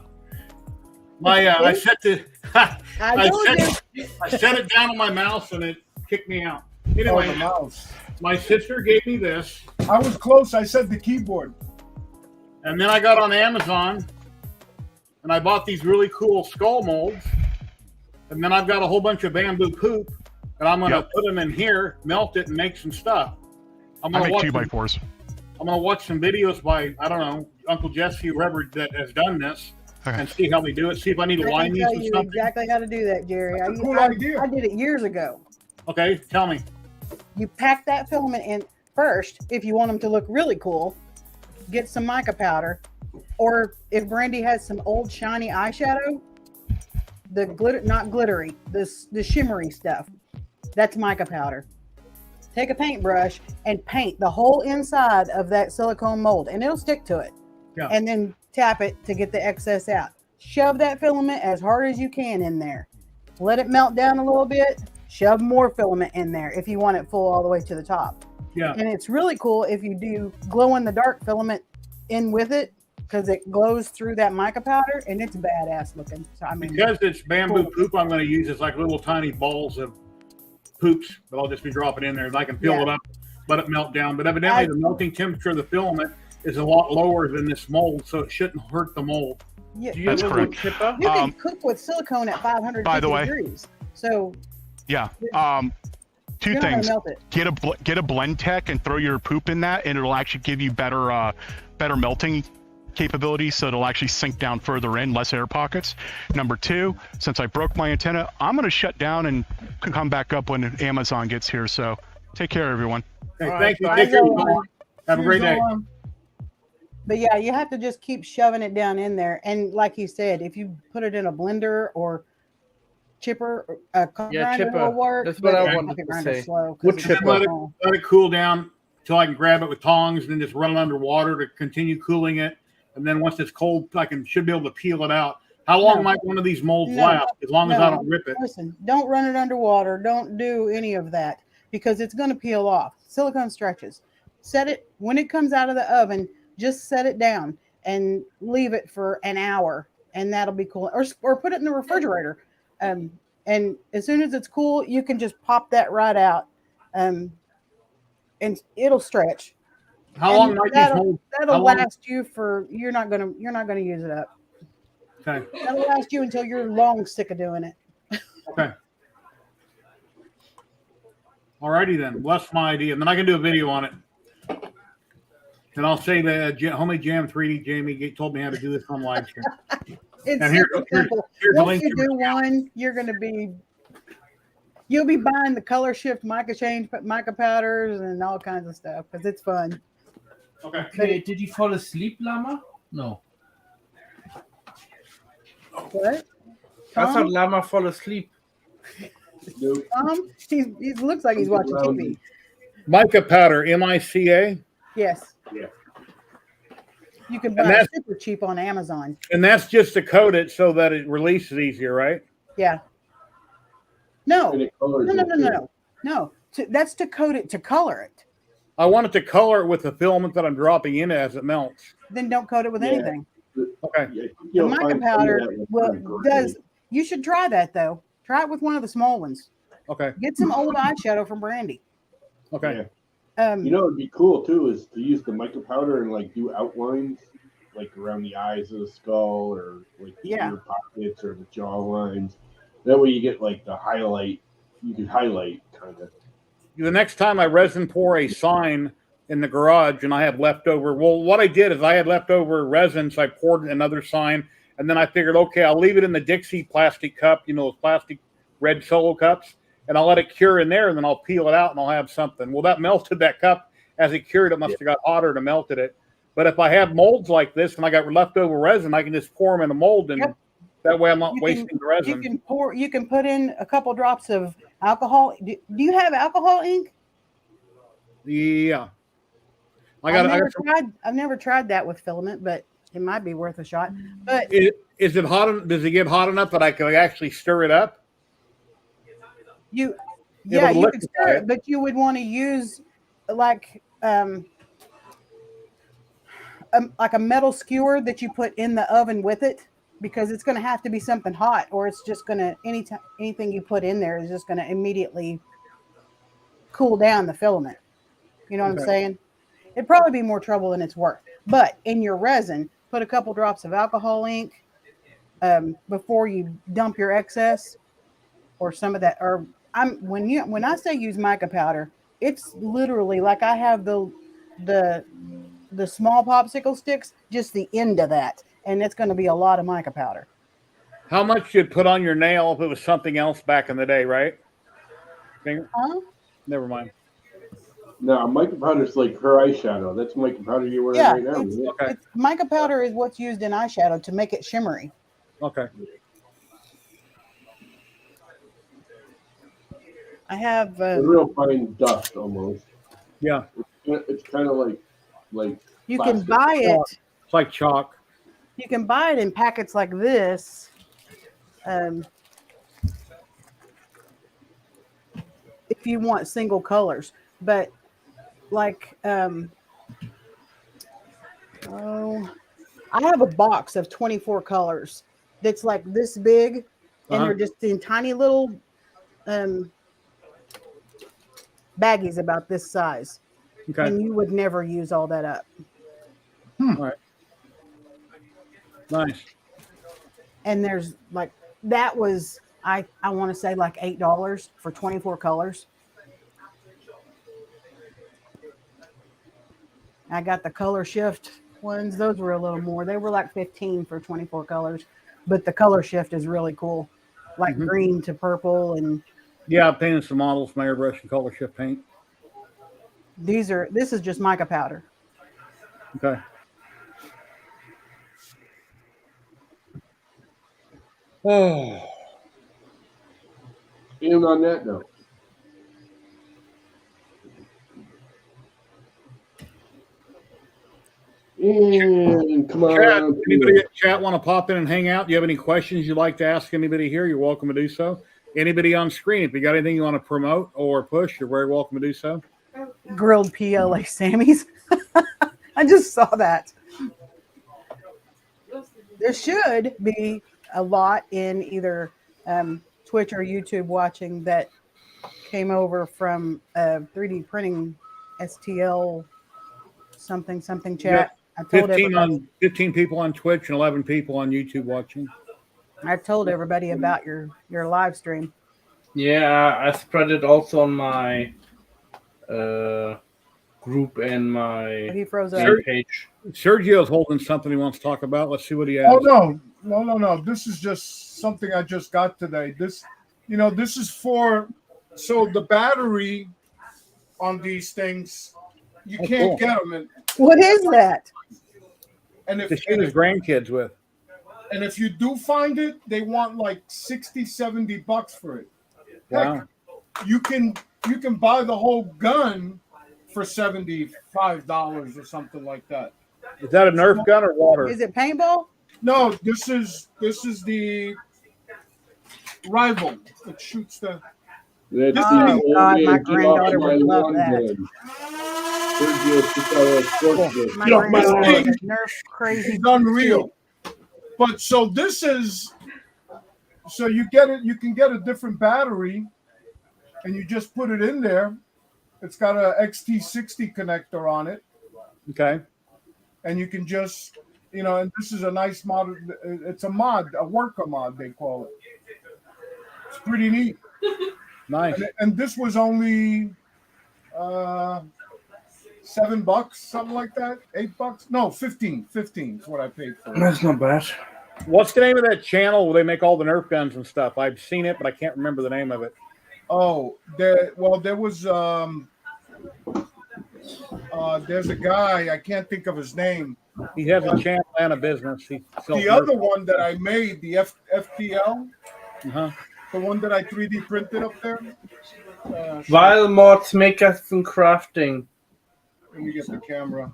I set the I told you. I set it down on my mouse and it kicked me out. Oh, the Anyway, mouse. my sister gave me this, I was close. I said the keyboard. and then I got on Amazon and I bought these really cool skull molds, and then I've got a whole bunch of bamboo poop, and I'm gonna put them in here, melt it, and make some stuff. I'm I gonna make watch 2x4s. I'm gonna watch some videos by Uncle Jesse, whoever that has done this, Okay. and see how they do it. See if I need to I line can these tell with you something. exactly how to do that, Jerry. That's a cool idea. I did it years ago. Okay, tell me. You pack that filament in first if you want them to look really cool. Get some mica powder, or if Brandy has some old shiny eyeshadow, the glitter, not glittery, the shimmery stuff. That's mica powder. Take a paintbrush and paint the whole inside of that silicone mold, and it'll stick to it. Yeah. And then tap it to get the excess out. Shove that filament as hard as you can in there. Let it melt down a little bit. Shove more filament in there if you want it full all the way to the top. Yeah. And it's really cool if you do glow in the dark filament in with it, because it glows through that mica powder, and it's badass looking. So I mean, because it's bamboo poop, I'm going to use it's like little tiny balls of poops that I'll just be dropping in there, and I can fill it up, let it melt down. But evidently, the melting temperature of the filament is a lot lower than this mold, so it shouldn't hurt the mold. Yeah. Do you That's have a little correct. chipper? You can cook with silicone at 550 By the way, degrees. So Yeah. Two you're not gonna things. melt it. Get a blend tech and throw your poop in that, and it'll actually give you better melting capability, so it'll actually sink down further in, less air pockets. Number two, since I broke my antenna, I'm going to shut down and come back up when Amazon gets here. So take care, everyone. Hey, All thank right, you. bye. Take care, everybody. Have a great day. But yeah, you have to just keep shoving it down in there. And like you said, if you put it in a blender or chipper, a grinder chipper. will work. That's what but I a wanted pocket to grinder's say. slow 'cause What it's chipper? small. Let it cool down until I can grab it with tongs and then just run it under water to continue cooling it. And then once it's cold, should be able to peel it out. How long might one of these molds last? As long as I don't rip it. Listen, don't run it underwater. Don't do any of that because it's going to peel off. Silicone stretches. Set it when it comes out of the oven. Just set it down and leave it for an hour, and that'll be cool. Or put it in the refrigerator. And as soon as it's cool, you can just pop that right out, and it'll stretch. How long might these molds? That'll last you for. You're not gonna use it up. Okay. That'll last you until you're long sick of doing it. Okay. Alrighty then. Well, that's my idea, and then I can do a video on it. And I'll say that Homemade Jam 3D Jamie told me how to do this on live stream. It's And super simple. Once you do one, you'll be buying the color shift mica powders and all kinds of stuff because it's fun. Okay, did you fall asleep, Llama? No. What? I thought Llama fall asleep. He looks like he's watching TV. Mica powder, MICA. Yes. Yeah. You can buy it super cheap on Amazon. And that's just to coat it so that it releases easier, right? Yeah. No. And it colors No. That's to coat it, to color it. I want it to color it with the filament that I'm dropping in it as it melts. Then don't coat it with anything. Okay. The mica powder you should try that though. Try it with one of the small ones. Okay. Get some old eyeshadow from Brandy. Okay. You know, it'd be cool too is to use the mica powder and do outlines around the eyes of the skull or the ear pockets or the jaw lines. That way you get the highlight. You can highlight kind of. The next time I resin pour a sign in the garage and I have leftover, what I did is I had leftover resin, so I poured another sign, and then I figured, okay, I'll leave it in the Dixie plastic cup, those plastic red Solo cups, and I'll let it cure in there, and then I'll peel it out and I'll have something. Well, that melted that cup as it cured. It must have got hotter to melted it. But if I have molds like this and I got leftover resin, I can just pour them in a mold, and that way I'm not wasting the resin. You can put in a couple drops of alcohol. Do you have alcohol ink? Yeah. I've never tried that with filament, but it might be worth a shot. But is it hot? Does it get hot enough that I can actually stir it up? You could stir it, but you would want to use a metal skewer that you put in the oven with it, because it's going to have to be something hot, or it's just going to anything you put in there is just going to immediately cool down the filament. You know what I'm saying? It'd probably be more trouble than it's worth. But in your resin, put a couple drops of alcohol ink before you dump your excess, or some of that. Or when I say use mica powder, it's literally like I have the small popsicle sticks, just the end of that, and it's going to be a lot of mica powder. How much you'd put on your nail if it was something else back in the day, right? Finger? Never mind. No, mica powder's like her eyeshadow. That's mica powder you're wearing right now. Mica powder is what's used in eyeshadow to make it shimmery. Okay. I have. A real fine dust almost. Yeah, It's kind of like You can plastic. buy it. it's like chalk. You can buy it in packets like this. If you want single colors, but like I have a box of 24 colors that's like this big, and they're just in tiny little baggies about this size. Okay. And you would never use all that up. All right. Nice. And there's like that was I want to say like $8 for 24 colors. I got the color shift ones. Those were a little more. They were like 15 for 24 colors, but the color shift is really cool, like green to purple. And yeah, I painted some models, my airbrush and color shift paint. this is just mica powder. Okay. Oh. And on that note, and come Chat, on. anybody in chat want to pop in and hang out? Do you have any questions you'd like to ask anybody here? You're welcome to do so. Anybody on screen, if you got anything you want to promote or push, you're very welcome to do so. Grilled PLA Sammys. I just saw that. There should be a lot in either Twitch or YouTube watching that came over from 3D printing STL something chat. I told 15 people on Twitch and 11 people on YouTube watching. I told everybody about your live stream. Yeah, I spread it also on my group and my He froze up. page. Sergio's holding something he wants to talk about. Let's see what he has. Oh no! This is just something I just got today. This is for the battery on these things. You can't get them. And what is that? And if his grandkids with. And if you do find it, they want like $60-$70 for it. Wow. Heck, you can buy the whole gun for $75 or something like that. Is that a Nerf gun or water? Is it paintball? No, this is the rival that shoots the. Oh God, my granddaughter would love that. My granddaughter is Nerf crazy. It's unreal. But so this is, so you get it. You can get a different battery, and you just put it in there. It's got a XT60 connector on it. Okay. And you can just, and this is a nice mod. It's a mod, a worker mod, they call it. It's pretty neat. Nice. And this was only $7, something like that. $8? No, 15 is what I paid for it. That's not bad. What's the name of that channel where they make all the Nerf guns and stuff? I've seen it, but I can't remember the name of it. Oh, there was there's a guy, I can't think of his name. He has a channel and a business. The other one that I made, the FPL, the one that I 3D printed up there. Vile mods, makers, and crafting. Let me get the camera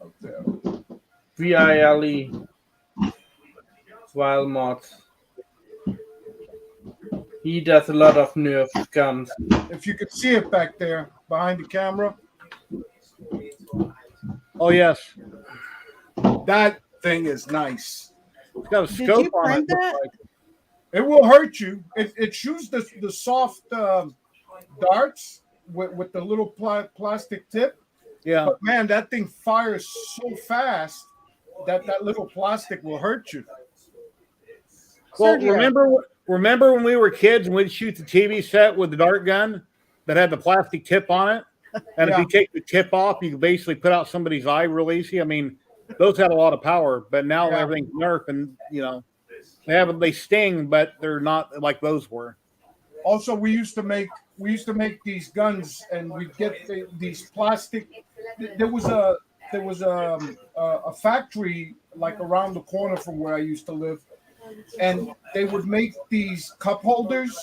up there. VILE. Vile mods. He does a lot of Nerf guns. If you could see it back there behind the camera. Oh, yes. That thing is nice. It's got a scope on it. It will hurt you. It shoots the soft darts with the little plastic tip. Yeah. But man, that thing fires so fast that little plastic will hurt you. Well, remember when we were kids and we'd shoot the TV set with the dart gun that had the plastic tip on it? And if you take the tip off, you can basically put out somebody's eye real easy. I mean, those had a lot of power, but now everything's Nerf, and they sting, but they're not like those were. Also, we used to make these guns, and we'd get these plastic. There was a factory like around the corner from where I used to live, and they would make these cup holders,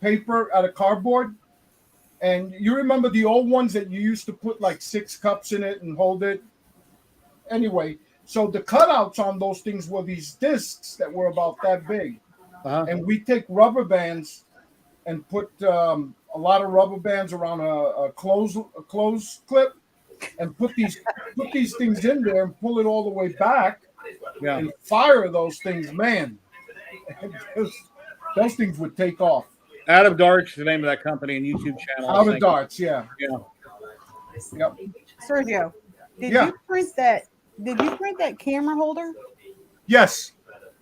paper out of cardboard, And you remember the old ones that you used to put like 6 cups in it and hold it? Anyway, so the cutouts on those things were these discs that were about that big. And we take rubber bands and put a lot of rubber bands around a close clip and put these things in there and pull it all the way back and fire those things, man. Those things would take off. Out of Darts is the name of that company and YouTube channel. Out of Darts, yeah. Yep. Sergio, did you print that camera holder? Yes.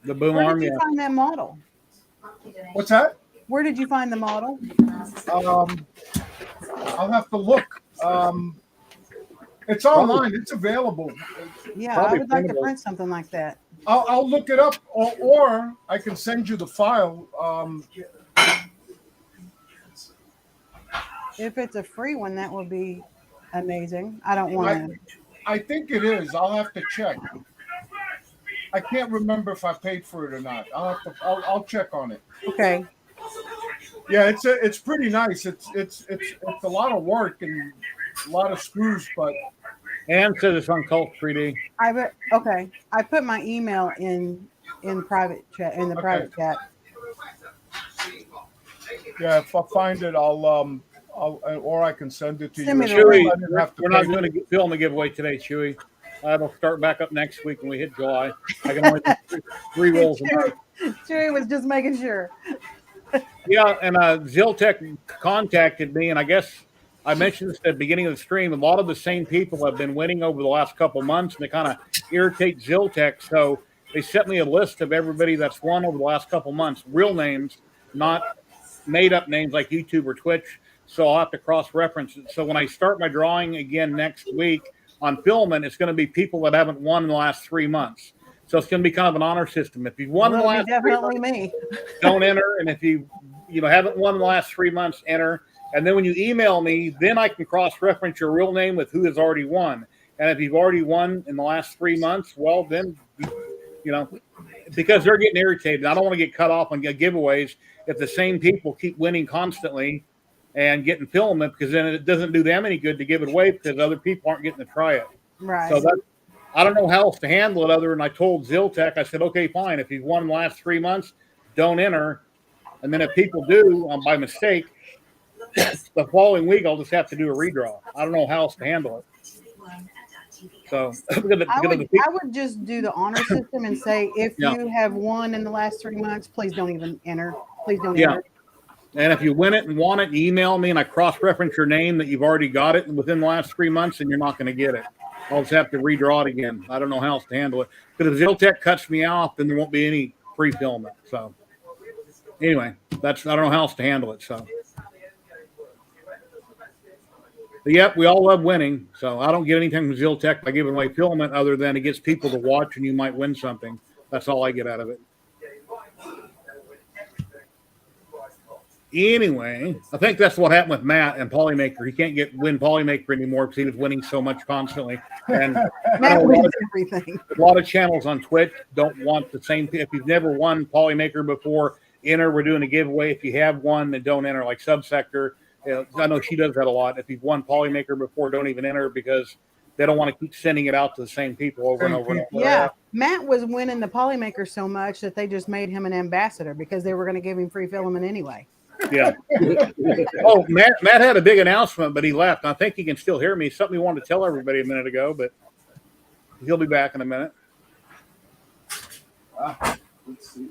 The boom Where arm. did you find that model? What's that? Where did you find the model? I'll have to look. It's online. It's available. Yeah, I would like to print something like that. I'll look it up, or I can send you the file. If it's a free one, that would be amazing. I don't want to. I think it is. I'll have to check. I can't remember if I paid for it or not. I'll check on it. Okay. Yeah, it's pretty nice. It's a lot of work and a lot of screws, but. And says it's on Cult 3D. Okay. I put my email in private chat private chat. Yeah, if I find it, or I can send it to you. Chewy, we're not going to film the giveaway today, Chewy. It'll start back up next week when we hit July. I can only do 3 rolls a month. Chewy was just making sure. Yeah, and Ziltech contacted me, and I guess I mentioned this at the beginning of the stream. A lot of the same people have been winning over the last couple of months, and they kind of irritate Ziltech. So they sent me a list of everybody that's won over the last couple of months, real names, not made-up names like YouTube or Twitch. So I'll have to cross-reference it. So when I start my drawing again next week on Filament, it's going to be people that haven't won in the last 3 months. So it's going to be kind of an honor system. If you've won in the last 3 months, don't enter. And if you haven't won in the last 3 months, enter. And then when you email me, then I can cross-reference your real name with who has already won. And if you've already won in the last 3 months, well, then, because they're getting irritated. I don't want to get cut off on giveaways if the same people keep winning constantly and getting Filament, because then it doesn't do them any good to give it away because other people aren't getting to try it. Right. So I don't know how else to handle it other than I told Ziltech, I said, okay, fine. If you've won in the last 3 months, don't enter. And then if people do by mistake, the following week I'll just have to do a redraw. I don't know how else to handle it. So I would just do the honor system and say, if you have won in the last 3 months, please don't even enter. Please don't enter. And if you win it and want it, email me and I cross-reference your name that you've already got it within the last 3 months, and you're not going to get it. I'll just have to redraw it again. I don't know how else to handle it. Because if Ziltech cuts me off, then there won't be any free Filament. So anyway, I don't know how else to handle it. So. But yep, we all love winning. So I don't get anything from Ziltech by giving away Filament other than it gets people to watch and you might win something. That's all I get out of it. Anyway, I think that's what happened with Matt and Polymaker. He can't win Polymaker anymore because he was winning so much constantly. And Matt wins everything. A lot of channels on Twitch don't want the same thing. If you've never won Polymaker before, enter. We're doing a giveaway. If you have one, then don't enter, like Subsector. I know she does that a lot. If you've won Polymaker before, don't even enter because they don't want to keep sending it out to the same people over and over and over. Yeah, Matt was winning the Polymaker so much that they just made him an ambassador because they were going to give him free Filament anyway. Yeah. Oh, Matt had a big announcement, but he left. I think he can still hear me. Something he wanted to tell everybody a minute ago, but he'll be back in a minute. Let's see.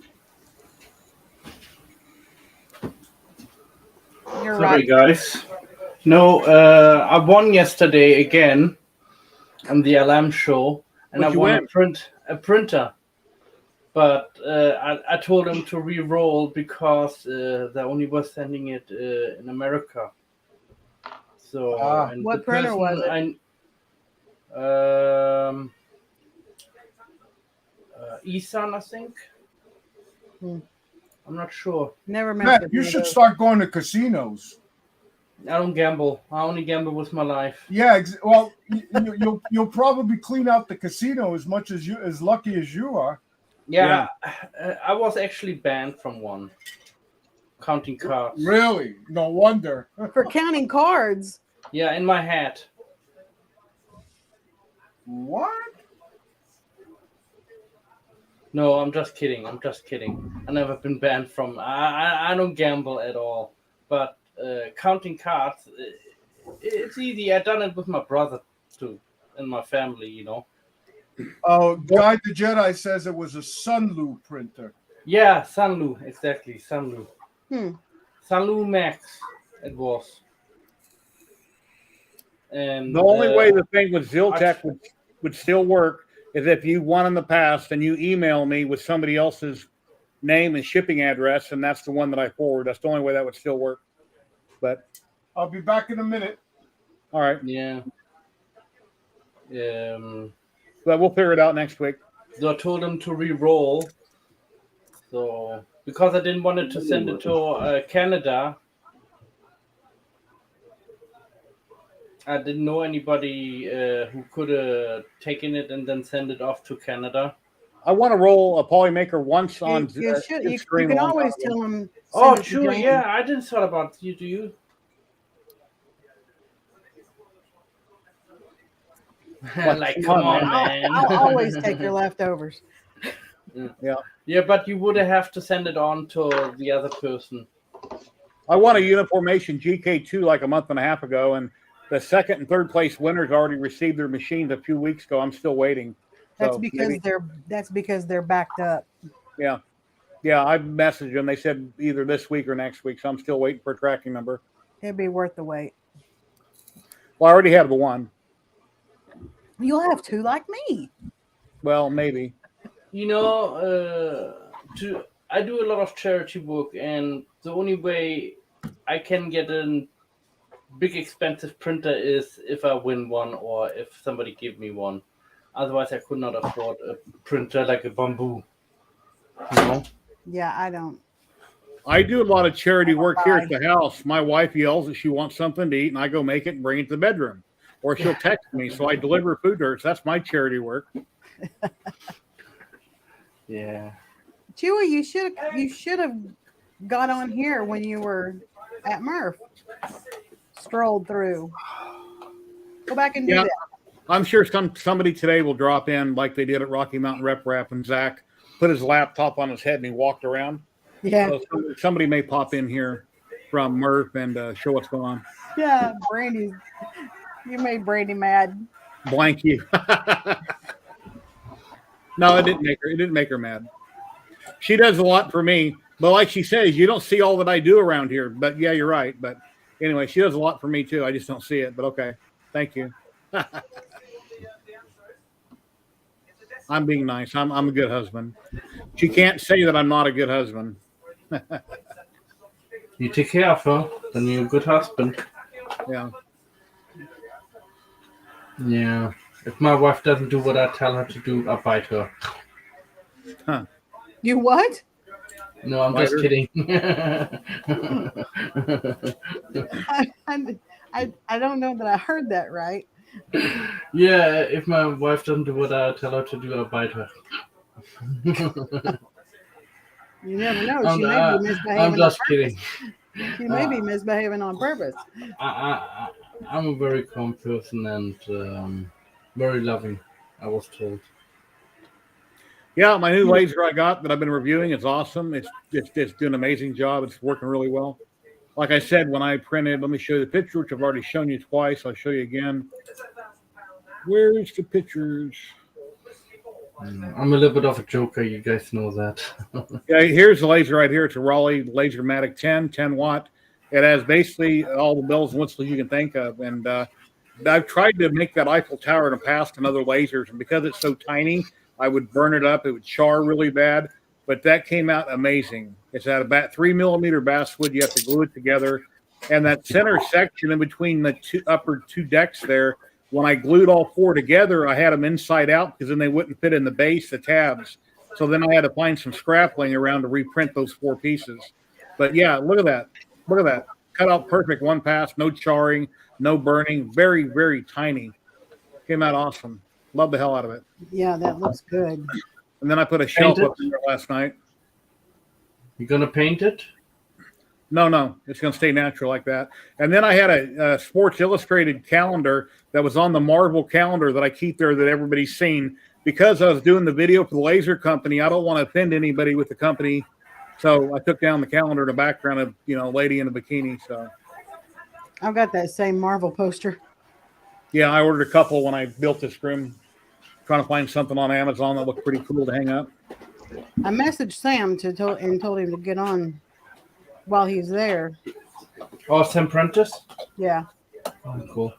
You're Sorry, right. guys. No, I won yesterday again on the LM show, and I won a printer. But I told him to re-roll because they only was sending it in America. So what printer was it? Eson, I think. I'm not sure. Never Matt, you should start going to casinos. I don't gamble. I only gamble with my life. Yeah, well, you'll probably clean out the casino as much as lucky as you are. Yeah. I was actually banned from one. counting cards. Really? No wonder. For counting cards. Yeah, in my hat. What? No, I'm just kidding. I'm just kidding. I've never been banned from. I don't gamble at all. But counting cards, it's easy. I've done it with my brother too, and my family. You know. Oh, Guy the Jedi says it was a Sunlu printer. Yeah, Sunlu, exactly. Sunlu. Hmm. Sunlu Max, it was. And The only way the thing with Ziltech would still work is if you won in the past and you email me with somebody else's name and shipping address, and that's the one that I forward. That's the only way that would still work. But I'll be back in a minute. all right. Yeah. But we'll figure it out next week. So I told him to re-roll. So because I didn't want it to send it to Canada, I didn't know anybody who could have taken it and then send it off to Canada. I want to roll a Polymaker once on You Stream can on always top of it. tell them. Oh, sure, yeah. I didn't thought about you. Do you? Like, come on, man. I'll always take your leftovers. Yeah. Yeah, but you would have to send it on to the other person. I won a Uniformation GK2 like a month and a half ago, and the second and third place winners already received their machines a few weeks ago. I'm still waiting. That's So because they're backed up. Yeah. Yeah, I messaged them. They said either this week or next week, so I'm still waiting for a tracking number. It'd be worth the wait. Well, I already have the one. You'll have two like me. Well, maybe. You know, I do a lot of charity work, and the only way I can get a big expensive printer is if I win one or if somebody give me one. Otherwise, I could not afford a printer like a Bamboo. You know? Yeah, I don't. I do a lot of charity work here at the house. My wife yells that she wants something to eat, and I go make it and bring it to the bedroom. Or she'll text me, so I deliver food to her. So that's my charity work. Yeah. Chewy, you should have got on here when you were at Murph. Strolled through. Go back and do that. I'm sure somebody today will drop in like they did at Rocky Mountain Rep Rap, and Zach put his laptop on his head and he walked around. Yeah. So somebody may pop in here from Murph and show what's going on. Yeah, Brandy. You made Brandy mad. Blank you. No, it didn't make her mad. She does a lot for me, but like she says, you don't see all that I do around here. But yeah, you're right. But anyway, she does a lot for me too. I just don't see it. But okay, thank you. I'm being nice. I'm a good husband. She can't say that I'm not a good husband. You take care of her, then you're a good husband. Yeah. Yeah. If my wife doesn't do what I tell her to do, I bite her. Huh. You what? No, I'm just kidding. I don't know that I heard that right. Yeah, if my wife doesn't do what I tell her to do, I bite her. You never know. She may be misbehaving. I'm just kidding. She may be misbehaving on purpose. I'm a very calm person and very loving, I was told. Yeah, my new laser I got that I've been reviewing is awesome. It's doing an amazing job. It's working really well. Like I said, when I printed, let me show you the picture, which I've already shown you twice. I'll show you again. Where's the pictures? I'm a little bit of a joker. You guys know that. Yeah, here's the laser right here. It's a Raleigh Lasermatic 10 watt. It has basically all the bells and whistles you can think of. And I've tried to make that Eiffel Tower in the past on other lasers. And because it's so tiny, I would burn it up. It would char really bad. But that came out amazing. It's at about 3 millimeter basswood. You have to glue it together. And that center section in between the upper two decks there, when I glued all four together, I had them inside out because then they wouldn't fit in the base, the tabs. So then I had to find some scrap laying around to reprint those four pieces. But yeah, look at that. Look at that. Cut out perfect, one pass, no charring, no burning. Very, very tiny. Came out awesome. Love the hell out of it. Yeah, that looks good. And then I put a shelf up in there last night. You gonna paint it? No, it's going to stay natural like that. And then I had a Sports Illustrated calendar that was on the Marvel calendar that I keep there that everybody's seen. Because I was doing the video for the laser company, I don't want to offend anybody with the company. So I took down the calendar in the background of, lady in a bikini. So I've got that same Marvel poster. yeah, I ordered a couple when I built this room, trying to find something on Amazon that looked pretty cool to hang up. I messaged Sam and told him to get on while he's there. Oh, Sam Prentice? Yeah. Oh, cool.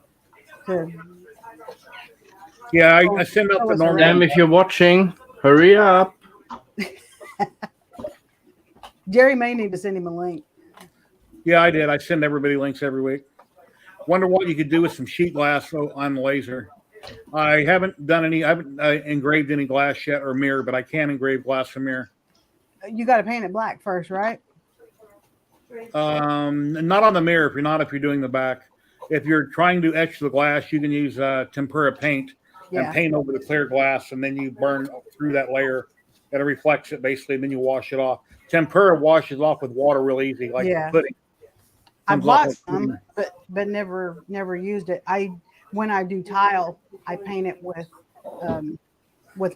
Yeah, I send out the normal. Sam, if you're watching, hurry up. Jerry may need to send him a link. Yeah, I did. I send everybody links every week. Wonder what you could do with some sheet glass on the laser. I haven't engraved any glass yet or mirror, but I can engrave glass from mirror. You got to paint it black first, right? Not on the mirror if you're doing the back. If you're trying to etch the glass, you can use tempera paint and paint over the clear glass, and then you burn through that layer, and it reflects it basically, and then you wash it off. Tempera washes off with water real easy, like pudding. I bought some, but never used it. When I do tile, I paint it with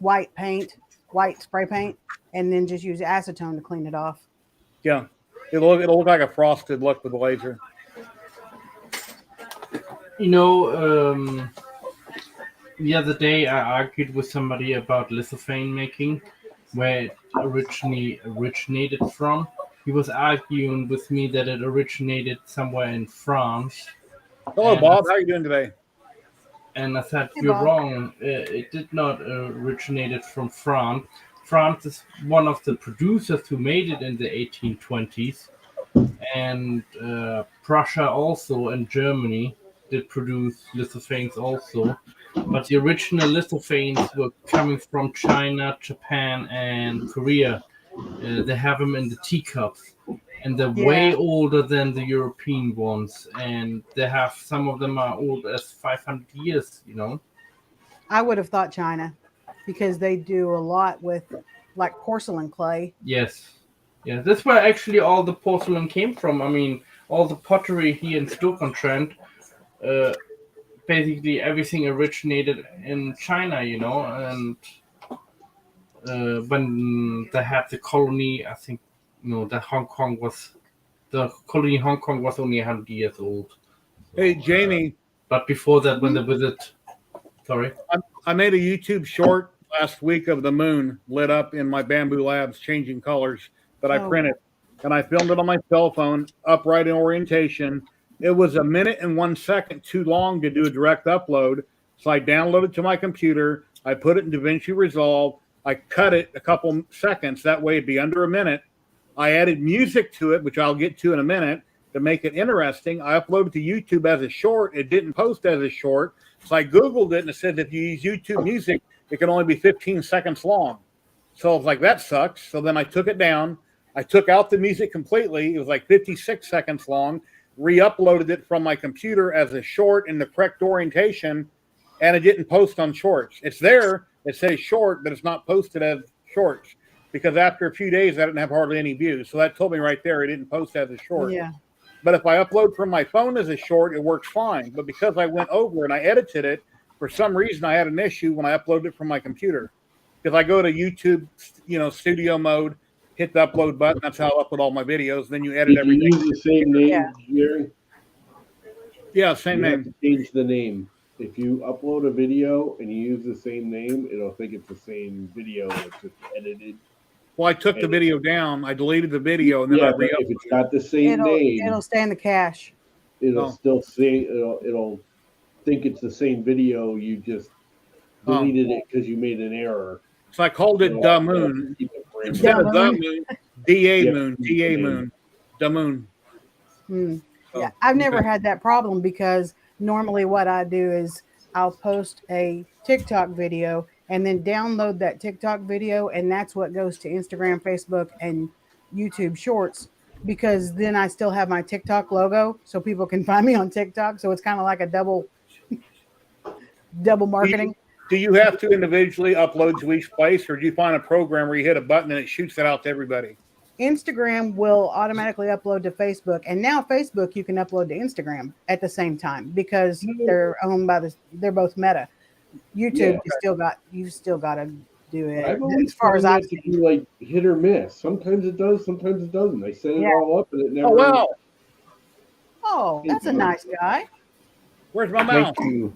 white spray paint, and then just use acetone to clean it off. Yeah, it'll look like a frosted look with the laser. The other day I argued with somebody about lithophane making, where it originated from. He was arguing with me that it originated somewhere in France. Hello, Bob. How are you doing today? And I said, you're wrong. It did not originate from France. France is one of the producers who made it in the 1820s. And Prussia also, and Germany did produce lithophanes also. But the original lithophanes were coming from China, Japan, and Korea. They have them in the teacups, and they're way older than the European ones. And they have, some of them are old as 500 years, I would have thought China, because they do a lot with like porcelain clay. Yes. Yeah, that's where actually all the porcelain came from. I mean, all the pottery here in Stoke-on-Trent, basically everything originated in China, and when they had the colony, I think, the colony Hong Kong was only 100 years old. Hey, Jamie. But before that, when they visit, sorry. I made a YouTube short last week of the moon lit up in my Bamboo Labs changing colors that I printed. And I filmed it on my cell phone, upright in orientation. It was 1 minute and 1 second too long to do a direct upload. So I downloaded it to my computer. I put it in DaVinci Resolve. I cut it a couple seconds. That way it'd be under 1 minute. I added music to it, which I'll get to in a minute, to make it interesting. I uploaded to YouTube as a short. It didn't post as a short. So I Googled it, and it said if you use YouTube music, it can only be 15 seconds long. So I was like, that sucks. So then I took it down. I took out the music completely. It was like 56 seconds long. Re-uploaded it from my computer as a short in the correct orientation, and it didn't post on shorts. It's there. It says short, but it's not posted as shorts, because after a few days, I didn't have hardly any views. So that told me right there it didn't post as a short. Yeah. But if I upload from my phone as a short, it works fine. But because I went over and I edited it, for some reason I had an issue when I uploaded it from my computer. Because I go to YouTube, studio mode, hit the upload button. That's how I upload all my videos. Then you edit everything. You use the same name, Jerry? Yeah, same name. Have to change the name. If you upload a video and you use the same name, it'll think it's the same video. It's just edited. Well, I took the video down. I deleted the video, and then I re-uploaded. If it's not the same name, it'll stay in the cache. It'll still say it'll think it's the same video. You just deleted it because you made an error. So I called it Da Moon instead of The Moon. Da Moon, Da Moon, Da Moon. Yeah, I've never had that problem, because normally what I do is I'll post a TikTok video and then download that TikTok video, and that's what goes to Instagram, Facebook, and YouTube Shorts, because then I still have my TikTok logo so people can find me on TikTok. So it's kind of like a double marketing. Do you have to individually upload to each place, or do you find a program where you hit a button and it shoots it out to everybody? Instagram will automatically upload to Facebook, and now Facebook you can upload to Instagram at the same time because they're owned by they're both Meta. YouTube, you still got to do it. I've always As far as found I've that to seen. be like hit or miss. Sometimes it does, sometimes it doesn't. I set it all up and it never. Oh wow! Oh, that's a nice guy. Where's my mouse? Thank you.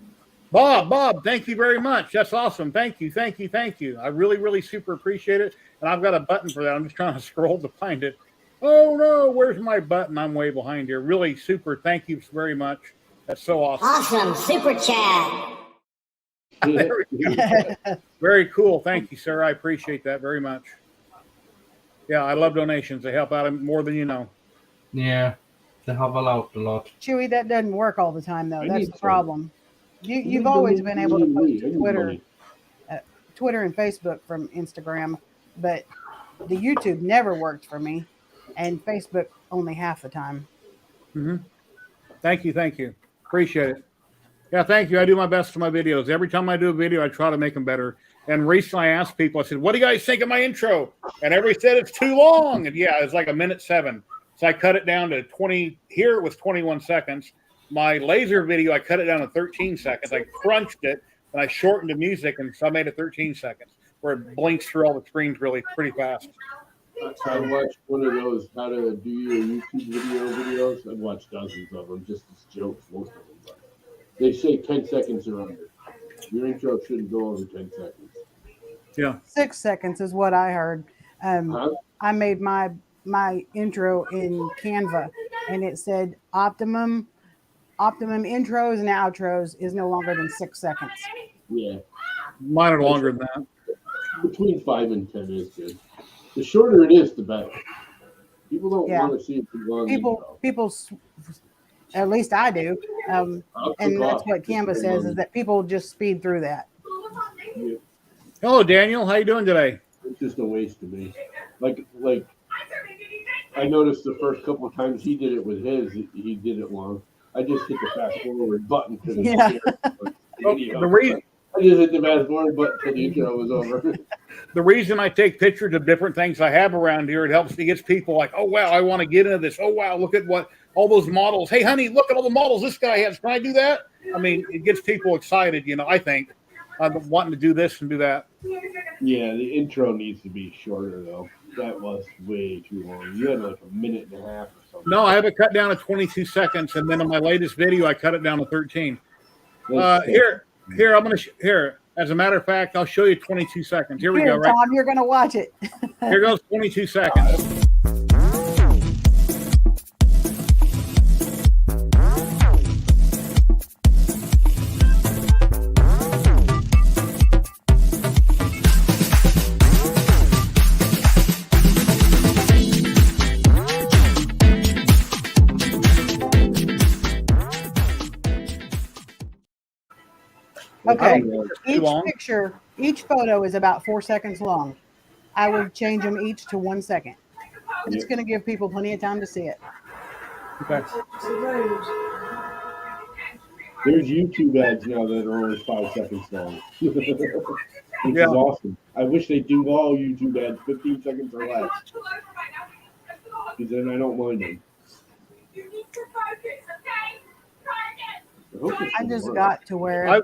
Bob, thank you very much. That's awesome. Thank you. I really super appreciate it. And I've got a button for that. I'm just trying to scroll to find it. Oh no, where's my button? I'm way behind here. Really super. Thank you very much. That's so awesome. Awesome. Super chat. There we go. Very cool. Thank you, sir. I appreciate that very much. Yeah, I love donations. They help out more than you know. Yeah, they help out a lot. Chewy, that doesn't work all the time though. That's the problem. You've need always to been able to need post money. to Twitter and Facebook from Instagram, but the YouTube never worked for me, and Facebook only half the time. Mm-hmm. Thank you. Appreciate it. Yeah, thank you. I do my best for my videos. Every time I do a video, I try to make them better. And recently I asked people, I said, what do you guys think of my intro? And everybody said it's too long. And yeah, it's like 1:07. So I cut it down to 20. Here it was 21 seconds. My laser video, I cut it down to 13 seconds. I crunched it and I shortened the music, and so I made it 13 seconds where it blinks through all the screens really pretty fast. I watched one of those how to do your YouTube videos. I've watched dozens of them just as jokes, most of them. But they say 10 seconds or under. Your intro shouldn't go over 10 seconds. Yeah. 6 seconds is what I heard. I made my intro in Canva, and it said optimum intros and outros is no longer than 6 seconds. Yeah. Mine are longer than that. Between 5 and 10 is good. The shorter it is, the better. People don't want to see it too long. People, at least I do. And that's what Canva says, is that people just speed through that. Yeah. Hello, Daniel. How you doing today? It's just a waste to me. Like I noticed the first couple of times he did it with his, he did it long. I just hit the fast forward button because I just hit the fast forward button until the intro was over. The reason I take pictures of different things I have around here, it gets people like, oh wow, I want to get into this. Oh wow, look at what all those models. Hey honey, look at all the models this guy has. Can I do that? I mean, it gets people excited, I think. I'm wanting to do this and do that. Yeah, the intro needs to be shorter though. That was way too long. You had like 1.5 minutes or something. No, I have it cut down to 22 seconds, and then in my latest video, I cut it down to 13. Here, I'm gonna here. As a matter of fact, I'll show you 22 seconds. Here we go. Right, Tom, you're gonna watch it. Here goes 22 seconds. Okay, each photo is about 4 seconds long. I would change them each to 1 second. It's going to give people plenty of time to see it. Okay. There's YouTube ads now that are only 5 seconds long. Which is awesome. I wish they do all YouTube ads 15 seconds or less. Because then I don't mind them. I just got to where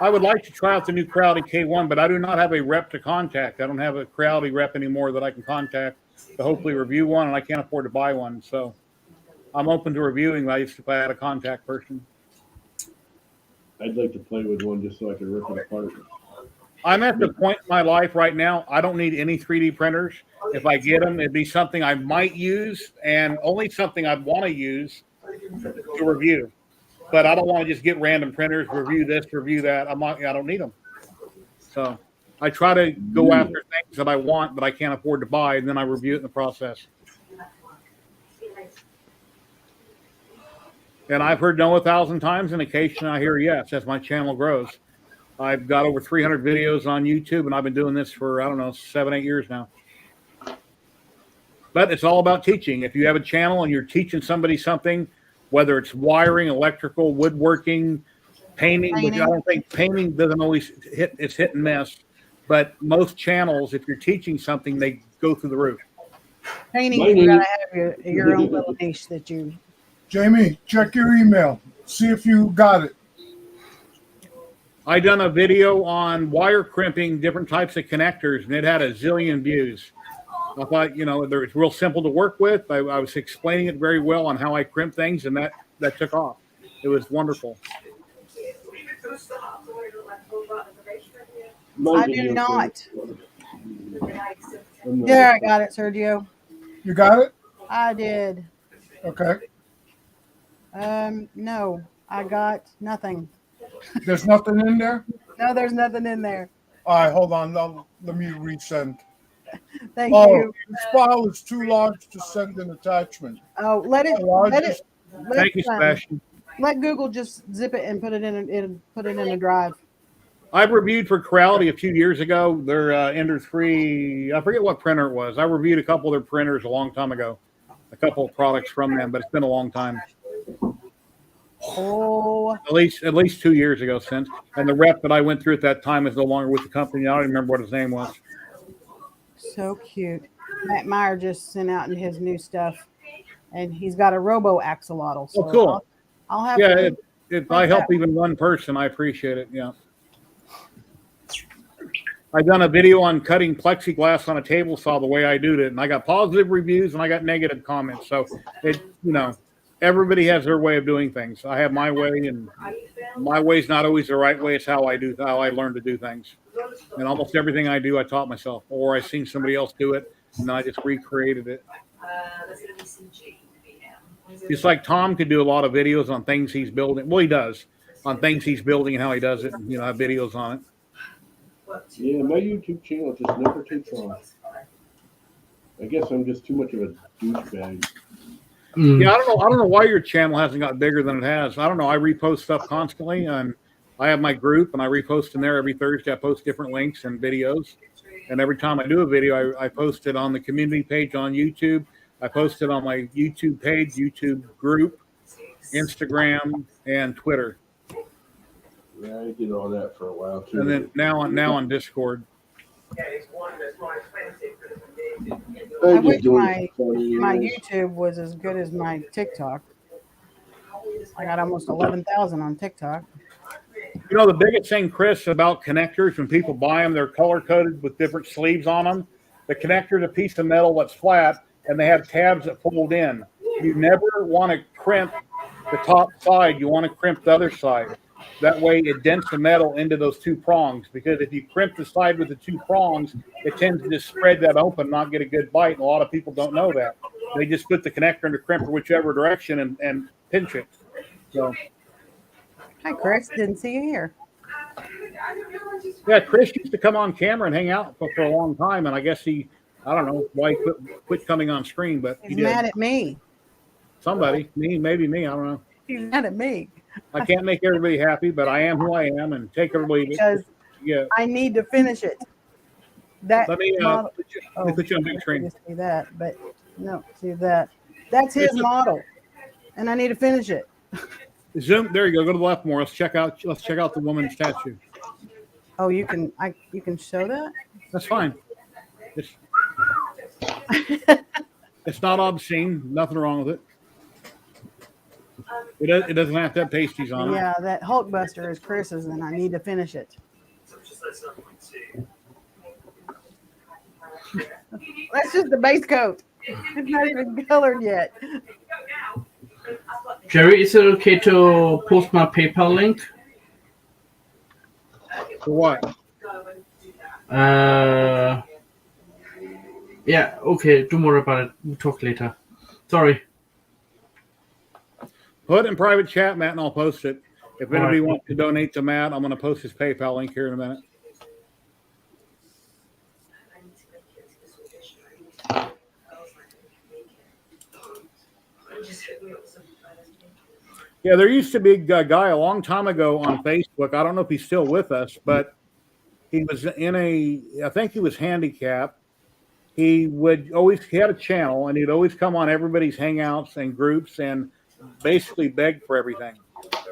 I would like to try out the new Crowley K1, but I do not have a rep to contact. I don't have a Crowley rep anymore that I can contact to hopefully review one, and I can't afford to buy one. So I'm open to reviewing these if I had a contact person. I'd like to play with one just so I can rip it apart. I'm at the point in my life right now, I don't need any 3D printers. If I get them, it'd be something I might use and only something I'd want to use to review. But I don't want to just get random printers, review this, review that. I don't need them. So I try to go after things that I want, but I can't afford to buy, and then I review it in the process. And I've heard no 1,000 times, and occasionally I hear yes as my channel grows. I've got over 300 videos on YouTube, and I've been doing this for, 7, 8 years now. But it's all about teaching. If you have a channel and you're teaching somebody something, whether it's wiring, electrical, woodworking, painting, which I don't think painting doesn't always hit, it's hit and miss. But most channels, if you're teaching something, they go through the roof. Painting, Mine you gotta is- have your own little niche that you. Jamie, check your email. See if you got it. I done a video on wire crimping different types of connectors, and it had a zillion views. I thought, it's real simple to work with. I was explaining it very well on how I crimp things, and that took off. It was wonderful. I do not. There, I got it, Sergio. You got it? I did. Okay. No, I got nothing. There's nothing in there? No, there's nothing in there. All right, hold on. Let me resend. Thank you. The file is too large to send an attachment. Oh, let Thank you, Sebastian. Let Google just zip it and put it in a drive. I've reviewed for Creality a few years ago. Their Ender 3, I forget what printer it was. I reviewed a couple of their printers a long time ago. A couple of products from them, but it's been a long time. Oh, at least 2 years ago since. And the rep that I went through at that time is no longer with the company. I don't even remember what his name was. so cute. Matt Meyer just sent out his new stuff, and he's got a robo axolotl. So Oh, cool. I'll have Yeah, to. if I help even one person, I appreciate it. Yeah. I've done a video on cutting plexiglass on a table saw the way I do it, and I got positive reviews and I got negative comments. So everybody has their way of doing things. I have my way, and my way is not always the right way. It's how I learn to do things. And almost everything I do, I taught myself, or I seen somebody else do it, and then I just recreated it. Just like Tom could do a lot of videos on things he's building. Well, he does on things he's building and how he does it, and have videos on it. Yeah, my YouTube channel just never takes off. I guess I'm just too much of a douchebag. Yeah, I don't know why your channel hasn't got bigger than it has. I don't know. I repost stuff constantly, and I have my group, and I repost in there every Thursday. I post different links and videos, and every time I do a video, I post it on the community page on YouTube. I post it on my YouTube page, YouTube group, Instagram, and Twitter. Yeah, I did all that for a while too. And then now on Discord. I wish my YouTube was as good as my TikTok. I got almost 11,000 on TikTok. The biggest thing, Chris, about connectors, when people buy them, they're color coded with different sleeves on them. The connector is a piece of metal that's flat, and they have tabs that fold in. You never want to crimp the top side. You want to crimp the other side. That way it dents the metal into those two prongs, because if you crimp the side with the two prongs, it tends to just spread that open, not get a good bite. And a lot of people don't know that. They just put the connector in the crimper whichever direction and pinch it. So, Hi, Chris. Didn't see you here. yeah, Chris used to come on camera and hang out for a long time, and I guess I don't know why he quit coming on screen, but He's he did. mad at me. Somebody, maybe me, I don't know. He's mad at me. I can't make everybody happy, but I am who I am, and take it or leave it. Because Yeah. I need to finish it. That Let me model, let me put you on big screen. you see that, but no, see that. That's his model, and I need to finish it. Zoom. There you go. Go to the left more. Let's check out the woman's statue. Oh, you can show that? That's fine. It's not obscene. Nothing wrong with it. It doesn't have to have pasties on it. Yeah, that Hulkbuster is Chris's, and I need to finish it. That's just the base coat. It's not even colored yet. Jerry, is it okay to post my PayPal link? For what? Yeah, okay, don't worry about it. We'll talk later. Sorry. Put it in private chat, Matt, and I'll post it. If anybody wants to donate to Matt, I'm going to post his PayPal link here in a minute. Yeah, there used to be a guy a long time ago on Facebook. I don't know if he's still with us, but he was I think he was handicapped. He had a channel, and he'd always come on everybody's hangouts and groups and basically beg for everything.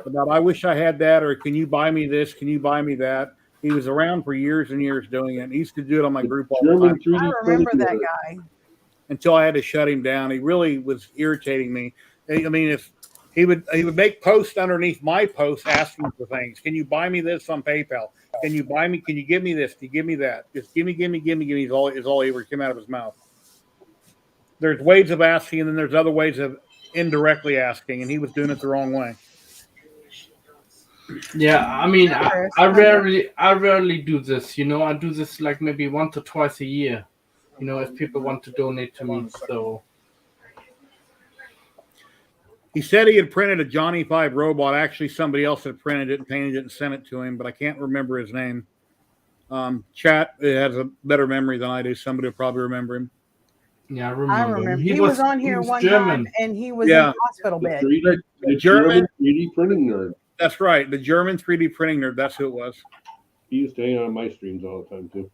About, I wish I had that, or can you buy me this? Can you buy me that? He was around for years and years doing it. He used to do it on my group all the time. I remember that guy. until I had to shut him down. He really was irritating me. I mean, if he would make posts underneath my posts asking for things. Can you buy me this on PayPal? Can you buy me? Can you give me this? Can you give me that? Just give me. Is all he ever came out of his mouth. There's ways of asking, and then there's other ways of indirectly asking, and he was doing it the wrong way. Yeah, I mean, I rarely do this. I do this like maybe once or twice a year. If people want to donate to me. So he said he had printed a Johnny 5 robot. Actually, somebody else had printed it and painted it and sent it to him, but I can't remember his name. Chat has a better memory than I do. Somebody will probably remember him. Yeah, I remember. He was on here one German. time, and he was in a hospital bed. The German 3D printing nerd. That's right. The German 3D printing nerd. That's who it was. He used to hang on my streams all the time, too.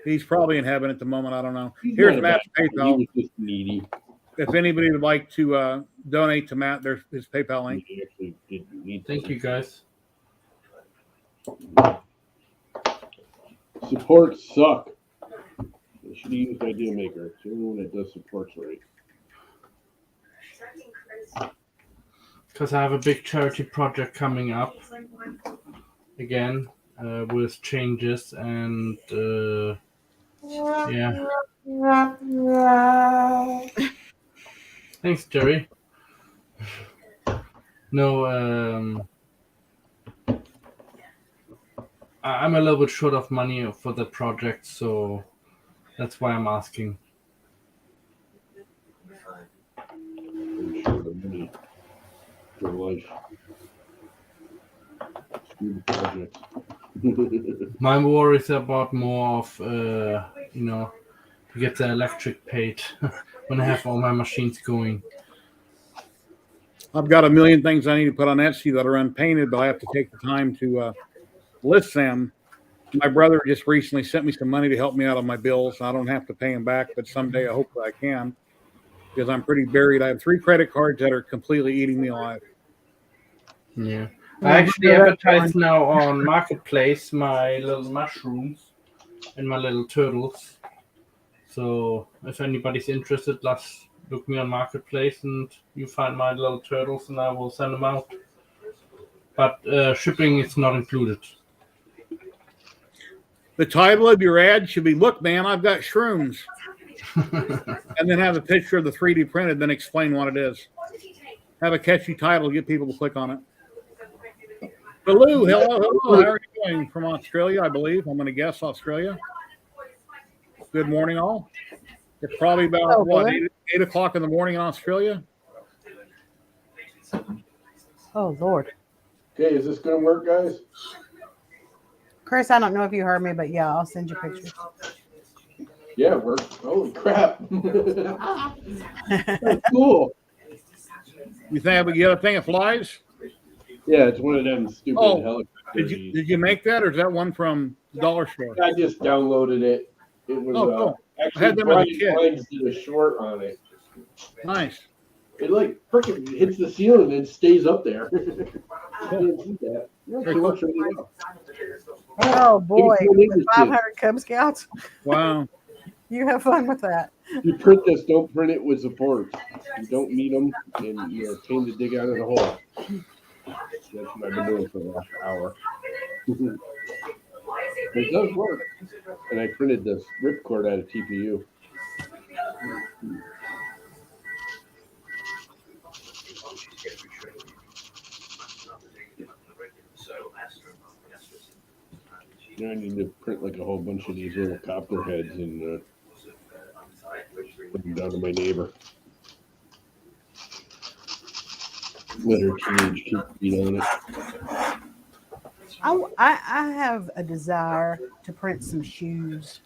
He's probably in heaven at the moment. I don't know. He's Here's Matt's PayPal. He was just needy. If anybody would like to donate to Matt, there's his PayPal link. He actually didn't need Thank you, guys. Supports suck. They should have used Idea Maker. It's the only one that does supports right. Because I have a big charity project coming up again with changes and yeah. Thanks, Jerry. No, I'm a little bit short of money for the project, so that's why I'm asking. I'm short of money for life. Screw the project. My worry is about more of, to get the electric paid when I have all my machines going. I've got a million things I need to put on Etsy that are unpainted, but I have to take the time to list them. My brother just recently sent me some money to help me out on my bills. I don't have to pay him back, but someday I hope I can, because I'm pretty buried. I have 3 credit cards that are completely eating me alive. Yeah. I actually advertise now on Marketplace my little mushrooms and my little turtles. So if anybody's interested, let's look me on Marketplace and you find my little turtles and I will send them out. But shipping is not included. The title of your ad should be, "Look, man, I've got shrooms." And then have a picture of the 3D printed, then explain what it is. Have a catchy title, get people to click on it. Baloo, hello. How are you doing? From Australia, I believe. I'm going to guess Australia. Good morning, all. It's probably about, 8 o'clock in the morning in Australia? Oh, Lord. Okay, is this going to work, guys? Chris, I don't know if you heard me, but yeah, I'll send you pictures. Yeah, it worked. Holy crap. That's cool. You think you got a thing that flies? Yeah, it's one of them stupid helicopters. Did you make that, or is that one from the dollar store? I just downloaded it. It was cool. actually I had them as a kid. Brian did a short on it. Nice. It like freaking hits the ceiling and stays up there. I didn't see that. Yeah, so much right now. Oh boy, with 500 Cub Scouts. Wow. You have fun with that. You print this, don't print it with supports. You don't need them, and you're a pain to dig out of the hole. That's what I've been doing for the last hour. It does work. And I printed this ripcord out of TPU. Now I need to print like a whole bunch of these little copter heads and put them down to my neighbor. Let her teenage keep beat on it. I have a desire to print some shoes.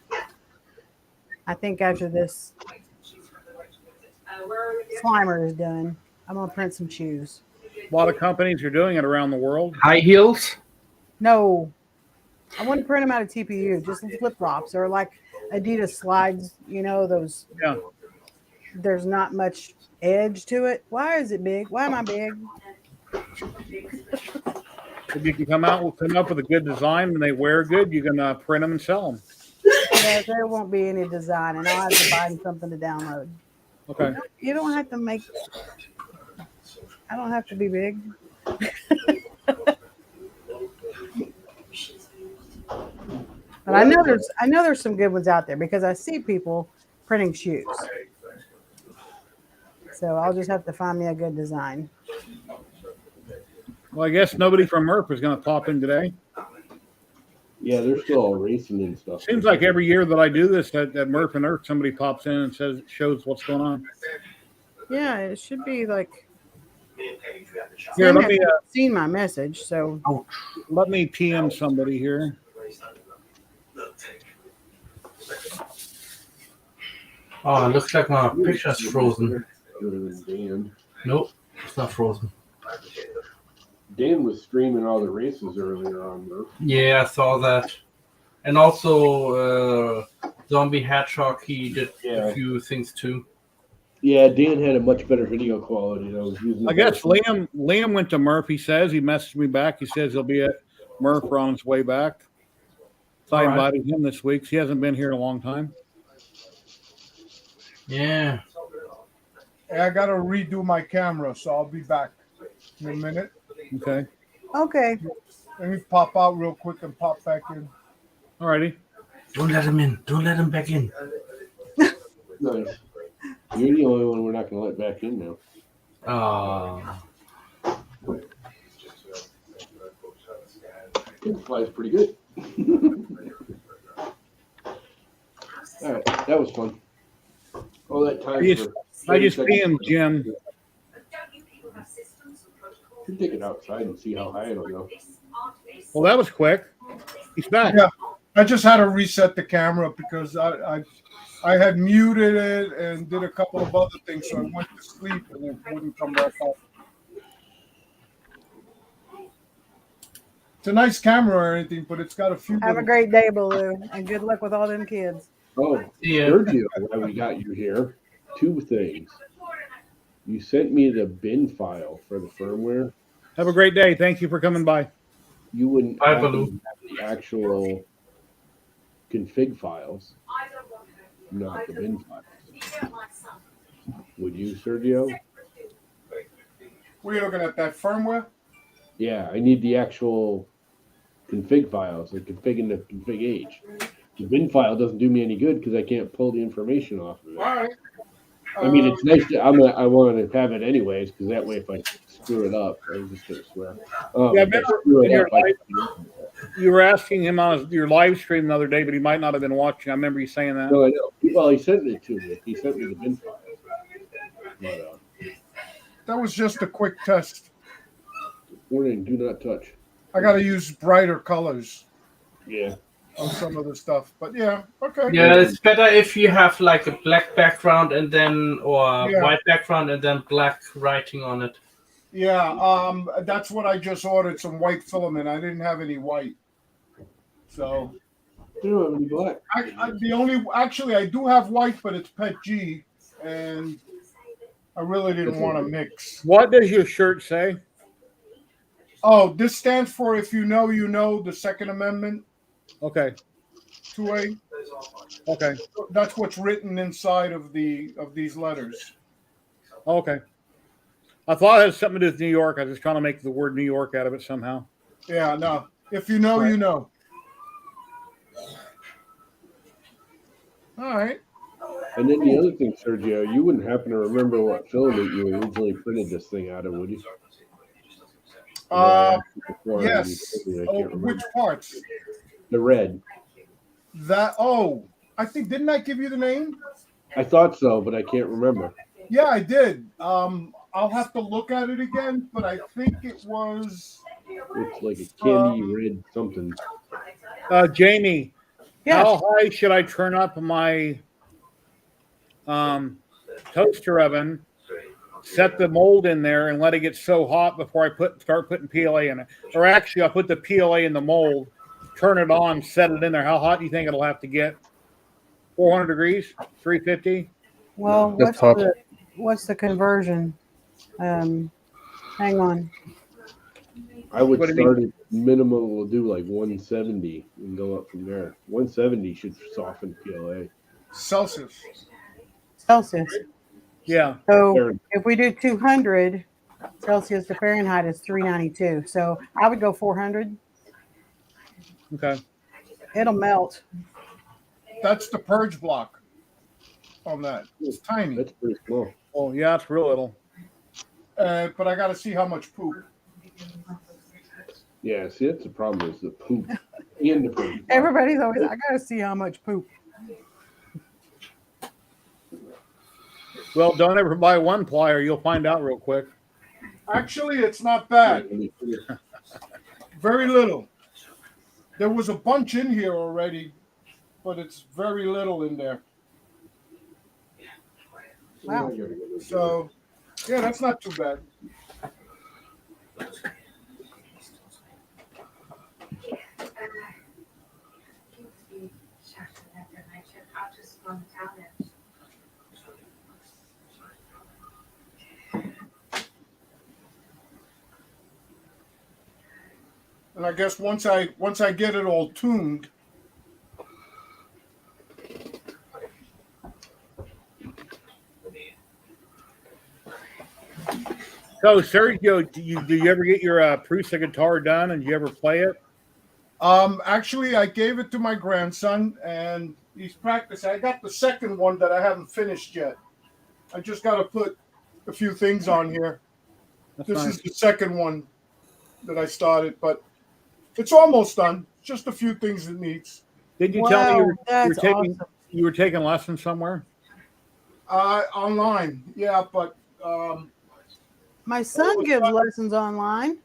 I think after this Slimer is done, I'm going to print some shoes. A lot of companies are doing it around the world. High heels? No. I want to print them out of TPU, just flip-flops or like Adidas slides, those. Yeah. There's not much edge to it. Why is it big? Why am I big? If you can come up with a good design and they wear good, you can print them and sell them. there won't be any design, and I'll have to find something to download. Okay. You don't have to make. I don't have to be big. But I know there's some good ones out there because I see people printing shoes. So I'll just have to find me a good design. Well, I guess nobody from Murph is going to pop in today. Yeah, they're still all racing and stuff. Seems like every year that I do this at Murph and Earth, somebody pops in and shows what's going on. Yeah, it should be like. Here, let me seen my message, so let me PM somebody here. Oh, it looks like my picture's frozen. Dan. Nope, it's not frozen. Dan was streaming all the races earlier on Murph. Yeah, I saw that. And also, Zombie Hedgehog, he did a few things too. Yeah, Dan had a much better video quality. I guess Liam went to Murph. He says he messaged me back. He says he'll be at Murph or on his way back. So I invited him this week. He hasn't been here in a long time. Yeah. Hey, I got to redo my camera, so I'll be back in a minute. Okay. Okay. Let me pop out real quick and pop back in. All righty. Don't let him in. Don't let him back in. Nice. You're the only one we're not going to let back in now. It flies pretty good. All right, that was fun. All that time. I just PM'd Jim. You take it outside and see how high it'll go. Well, that was quick. He's back. Yeah, I just had to reset the camera because I had muted it and did a couple of other things, so I went to sleep and it wouldn't come back up. It's a nice camera or anything, but it's got a few. Have a great day, Baloo, and good luck with all them kids. Oh, Sergio, why we got you here? Two things. You sent me the bin file for the firmware. Have a great day. Thank you for coming by. You wouldn't Bye, have Baloo. the actual config files, not the bin files. Would you, Sergio? Were you looking at that firmware? Yeah, I need the actual config files, the config and the config age. The bin file doesn't do me any good because I can't pull the information off of it. All right. I mean, it's nice to. I want to have it anyways because that way, if I screw it up, I'm just gonna swear. Yeah, you were asking him on your live stream the other day, but he might not have been watching. I remember you saying that. No, I know. Well, he sent it to me. He sent me the bin file. But, that was just a quick test. Warning: do not touch. I got to use brighter colors. Yeah. On some of the stuff, but yeah, okay. Yeah, it's better if you have like a black background and then white background and then black writing on it. Yeah, that's what I just ordered, some white filament. I didn't have any white, so you don't have any black. I do have white, but it's PET G, and I really didn't want to mix. What does your shirt say? Oh, this stands for "If you know, you know." The Second Amendment. Okay. 2A. Okay. That's what's written inside of these letters. Okay. I thought it had something to do with New York. I was just trying to make the word New York out of it somehow. Yeah, no. If you know, you know. All right. And then the other thing, Sergio, you wouldn't happen to remember what filament you originally printed this thing out of, would you? Yes. Which parts? The red. I think, didn't I give you the name? I thought so, but I can't remember. Yeah, I did. I'll have to look at it again, but I think it was. It's like a candy red something. Jamie, yes. How high should I turn up my toaster oven? Set the mold in there and let it get so hot before I start putting PLA in it. Or actually, I'll put the PLA in the mold, turn it on, set it in there. How hot do you think it'll have to get? 400 degrees? 350? Well, what's the conversion? Hang on. I would What do you start at minimum. We'll do like 170 and go up from there. 170 should soften PLA. Celsius. Celsius. Yeah. So Fahrenheit. if we do 200 Celsius to Fahrenheit is 392. So I would go 400. Okay. It'll melt. That's the purge block on that. It's tiny. That's pretty small. Oh, yeah, it's real little. But I got to see how much poop. Yeah, see, that's the problem is the poop and the purge block. Everybody's always, I got to see how much poop. Well, don't ever buy one plier. You'll find out real quick. Actually, it's not bad. Very little. There was a bunch in here already, but it's very little in there. Wow. So, yeah, that's not too bad. And I guess once I get it all tuned, So, Sergio, do you ever get your Prusa guitar done, and do you ever play it? actually, I gave it to my grandson, and he's practicing. I got the second one that I haven't finished yet. I just got to put a few things on here. That's This nice. is the second one that I started, but it's almost done. Just a few things it needs. Did you tell me you were that's taking awesome. you were taking lessons somewhere? Online, yeah, but My son gives lessons online.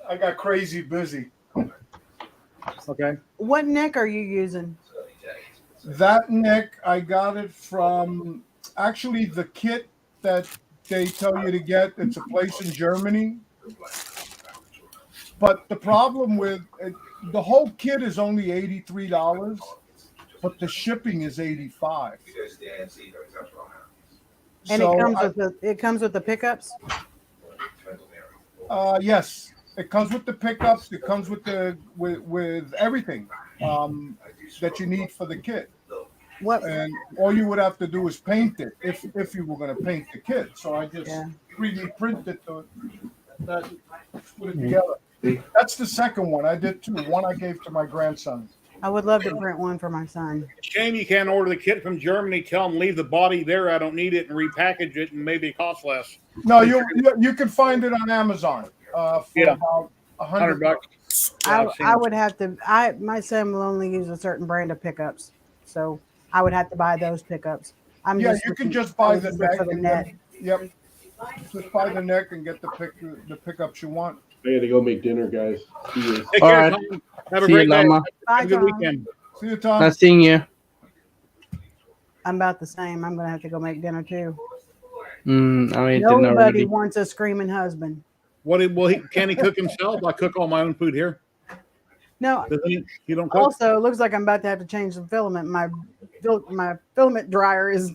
I got crazy busy. Okay. What neck are you using? That neck, I got it from actually the kit that they tell you to get. It's a place in Germany. But the problem with it, the whole kit is only $83, but the shipping is $85. And it comes with the pickups. Yes, it comes with the pickups. It comes with with everything that you need for the kit. What? And all you would have to do is paint it if you were going to paint the kit. So I just 3D printed that, put it together. That's the second one. I did two. One I gave to my grandson. I would love to print one for my son. Shame you can't order the kit from Germany. Tell them leave the body there. I don't need it, and repackage it, and maybe it costs less. No, you can find it on Amazon for about $100. I would have to. My son will only use a certain brand of pickups, so I would have to buy those pickups. You can just buy the neck. For the net. Yep. Just buy the neck and get the pickups you want. I got to go make dinner, guys. See you. Take All care, right. Tom. Have a See great you, day. Lama. Have a good Bye, Tom. weekend. See you, Tom. Nice seeing you. I'm about the same. I'm gonna have to go make dinner too. I mean, dinner Nobody already. wants a screaming husband. Can he cook himself? I cook all my own food here. No. You don't cook? Also, it looks like I'm about to have to change some filament. My filament dryer is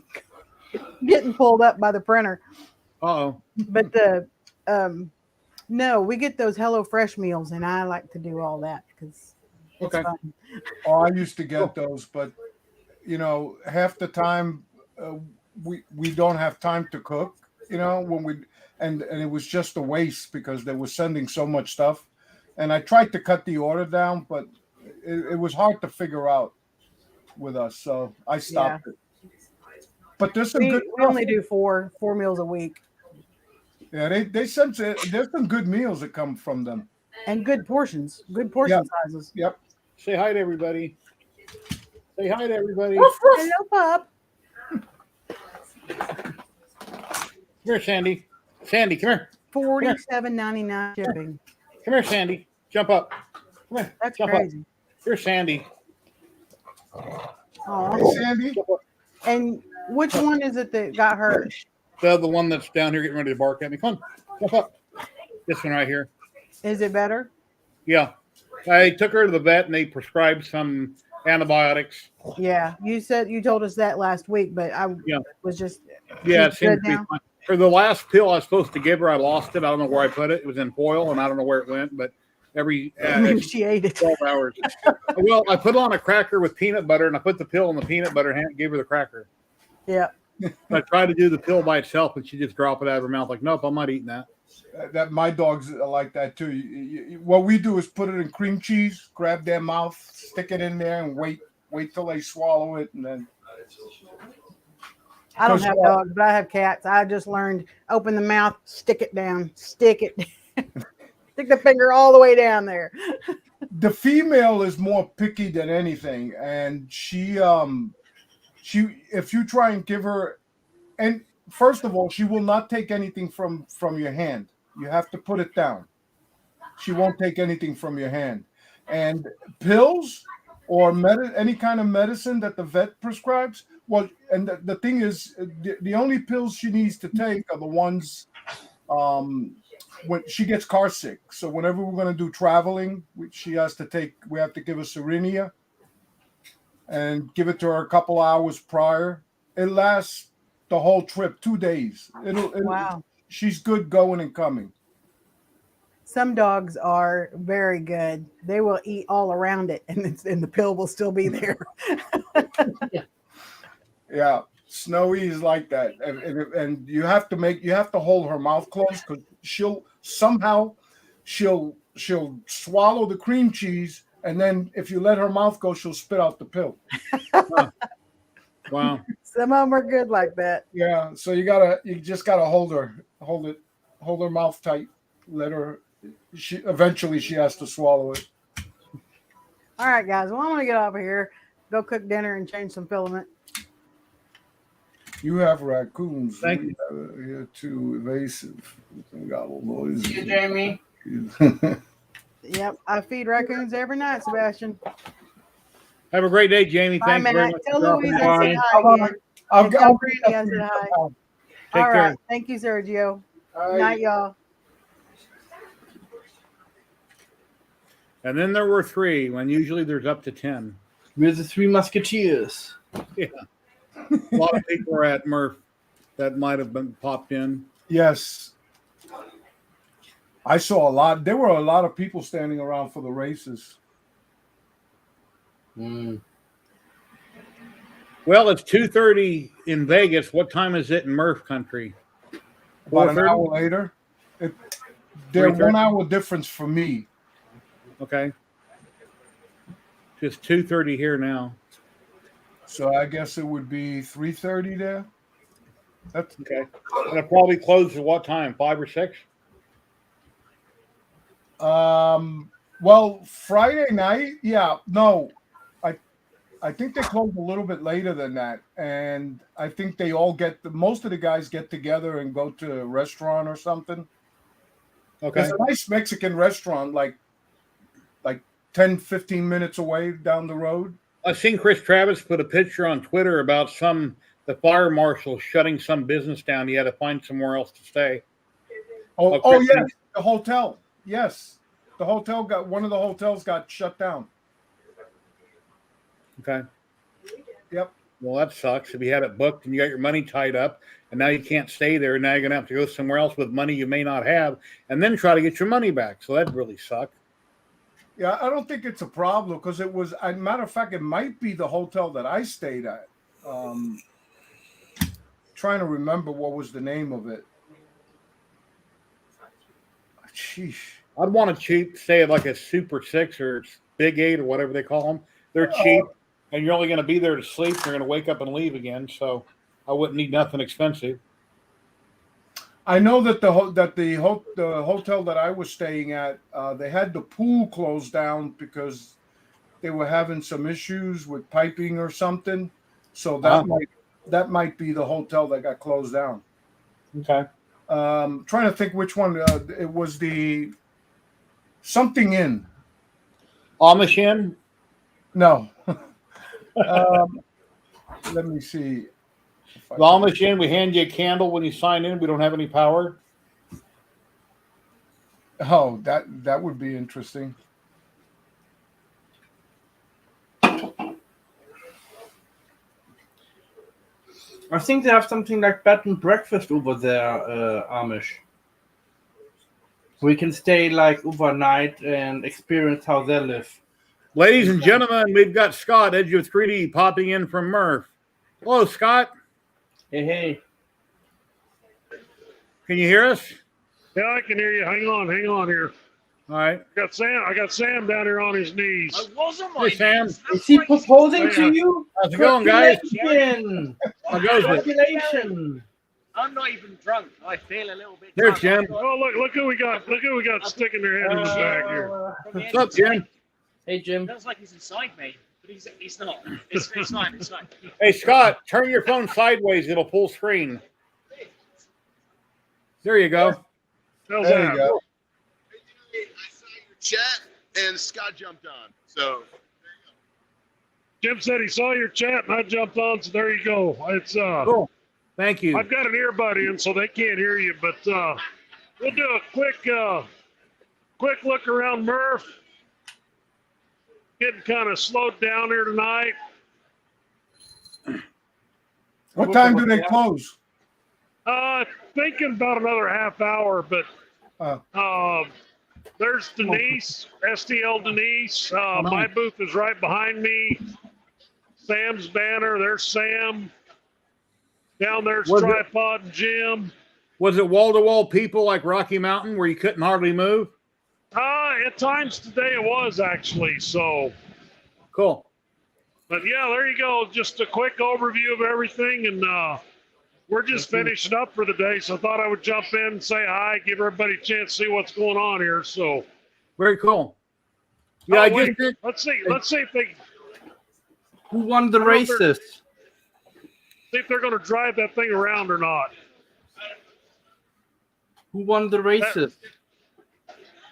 getting pulled up by the printer. Uh-oh. But no, we get those HelloFresh meals, and I like to do all that because it's fun. Oh, I used to get those, but half the time we don't have time to cook. When we and it was just a waste because they were sending so much stuff, and I tried to cut the order down, but it was hard to figure out with us, so I stopped it. But there's some We good. only do four meals a week. Yeah, they sent there's some good meals that come from them. And good portions, sizes. Yep. Say hi to everybody. Say hi to everybody. Hello, pup. Come here, Sandy. Sandy, come here. $47.99 shipping. Come here, Sandy. Jump up. Come here. That's Jump crazy. Up. Here's Sandy. Oh, Sandy. And which one is it that got hurt? The one that's down here getting ready to bark at me. Come on. Jump up. This one right here. Is it better? Yeah. I took her to the vet and they prescribed some antibiotics. Yeah, you told us that last week, but I was just it seems to be now. fine. For the last pill I was supposed to give her, I lost it. I don't know where I put it. It was in foil, and I don't know where it went. But every She ate it. 12 hours. Well, I put on a cracker with peanut butter, and I put the pill in the peanut butter and gave her the cracker. Yeah. I tried to do the pill by itself, and she just dropped it out of her mouth like, nope, I'm not eating that. That my dogs are like that too. What we do is put it in cream cheese, grab their mouth, stick it in there, and wait till they swallow it, and then. I don't have dogs, but I have cats. I just learned open the mouth, stick it down, stick it, stick the finger all the way down there. The female is more picky than anything, and she if you try and give her, and first of all, she will not take anything from your hand. You have to put it down. She won't take anything from your hand. And pills or any kind of medicine that the vet prescribes, well, and the thing is, the only pills she needs to take are the ones when she gets car sick. So whenever we're going to do traveling, we have to give her Serenia and give it to her a couple hours prior. It lasts the whole trip, 2 days. Wow. She's good going and coming. Some dogs are very good. They will eat all around it, and the pill will still be there. Yeah, Snowy is like that, and you have to hold her mouth closed because she'll swallow the cream cheese, and then if you let her mouth go, she'll spit out the pill. Wow. Some of them are good like that. Yeah, so you just gotta hold her mouth tight. Let her. Eventually she has to swallow it. All right, guys. Well, I'm gonna get off of here, go cook dinner, and change some filament. You have raccoons. Thank you. You're too evasive. See you, Jamie. Yep, I feed raccoons every night, Sebastian. Have a great day, Jamie. Bye, Thanks very Matt. much. Tell for Louise dropping I said by. hi again. I'll And tell go. Brandy I said hi. Take All care. right. Thank you, Sergio. Night, y'all. And then there were 3, when usually there's up to 10. We're the 3 Musketeers. Yeah. A lot of people are at Murph that might have been popped in. Yes. I saw a lot. There were a lot of people standing around for the races. Mm. Well, it's 2:30 in Vegas. What time is it in Murph country? About an 4:30? hour later. They're 3:30? 1 hour difference for me. Okay. Just 2:30 here now. So I guess it would be 3:30 there. That's okay. And it probably closes at what time? 5 or 6? Well, Friday night, yeah. No, I think they close a little bit later than that, and I think they all most of the guys get together and go to a restaurant or something. Okay. There's a nice Mexican restaurant, like 10, 15 minutes away down the road. I've seen Chris Travis put a picture on Twitter about the fire marshal shutting some business down. He had to find somewhere else to stay. Oh yes, the hotel. Yes, one of the hotels got shut down. Okay. Yep. Well, that sucks. If you had it booked and you got your money tied up, and now you can't stay there, now you're going to have to go somewhere else with money you may not have, and then try to get your money back. So that really sucked. Yeah, I don't think it's a problem because it was. As a matter of fact, it might be the hotel that I stayed at. Trying to remember what was the name of it. Sheesh. I'd want to stay at like a Super 6 or Big 8 or whatever they call them. They're cheap, and you're only going to be there to sleep. You're going to wake up and leave again. So I wouldn't need nothing expensive. I know that the hotel that I was staying at, they had the pool closed down because they were having some issues with piping or something. So that might be the hotel that got closed down. Okay. Trying to think which one. It was the something Inn. Amish Inn? No. Let me see. The Amish Inn, we hand you a candle when you sign in. We don't have any power. Oh, that would be interesting. I think they have something like bed and breakfast over there, Amish. We can stay like overnight and experience how they live. Ladies and gentlemen, we've got Scott, Edge of 3D, popping in from Murph. Hello, Scott. Hey, hey. Can you hear us? Yeah, I can hear you. Hang on here. All right. I got Sam down here on his knees. I wasn't Hey, Sam. Is he proposing to you? How's it going, guys? Congratulations. How goes it? Congratulations. I'm not even drunk. I feel a little bit There's drunk. Jim. Oh, look who we got. Look who we got sticking their head in the bag here. What's up, Jim? Hey, Jim. Feels like he's inside me, but he's not. It's fine. It's fine. Hey, Scott, turn your phone sideways. It'll full screen. There you go. How's There that? you go. I saw your chat and Scott jumped on. So Jim said he saw your chat and I jumped on, so there you go. It's Cool. Thank you. I've got an earbud in, so they can't hear you, but we'll do a quick look around Murph. Getting kind of slowed down here tonight. What time do they close? Thinking about another half hour, but there's Denise, STL Denise. My booth is right behind me. Sam's banner. There's Sam. Down there's Tripod and Jim. Was it wall-to-wall people like Rocky Mountain where you couldn't hardly move? At times today it was actually, so. Cool. But yeah, there you go. Just a quick overview of everything, and we're just finishing up for the day, so I thought I would jump in and say hi, give everybody a chance to see what's going on here. So. Very cool. Yeah, let's see if they. Who won the races? See if they're going to drive that thing around or not. Who won the races?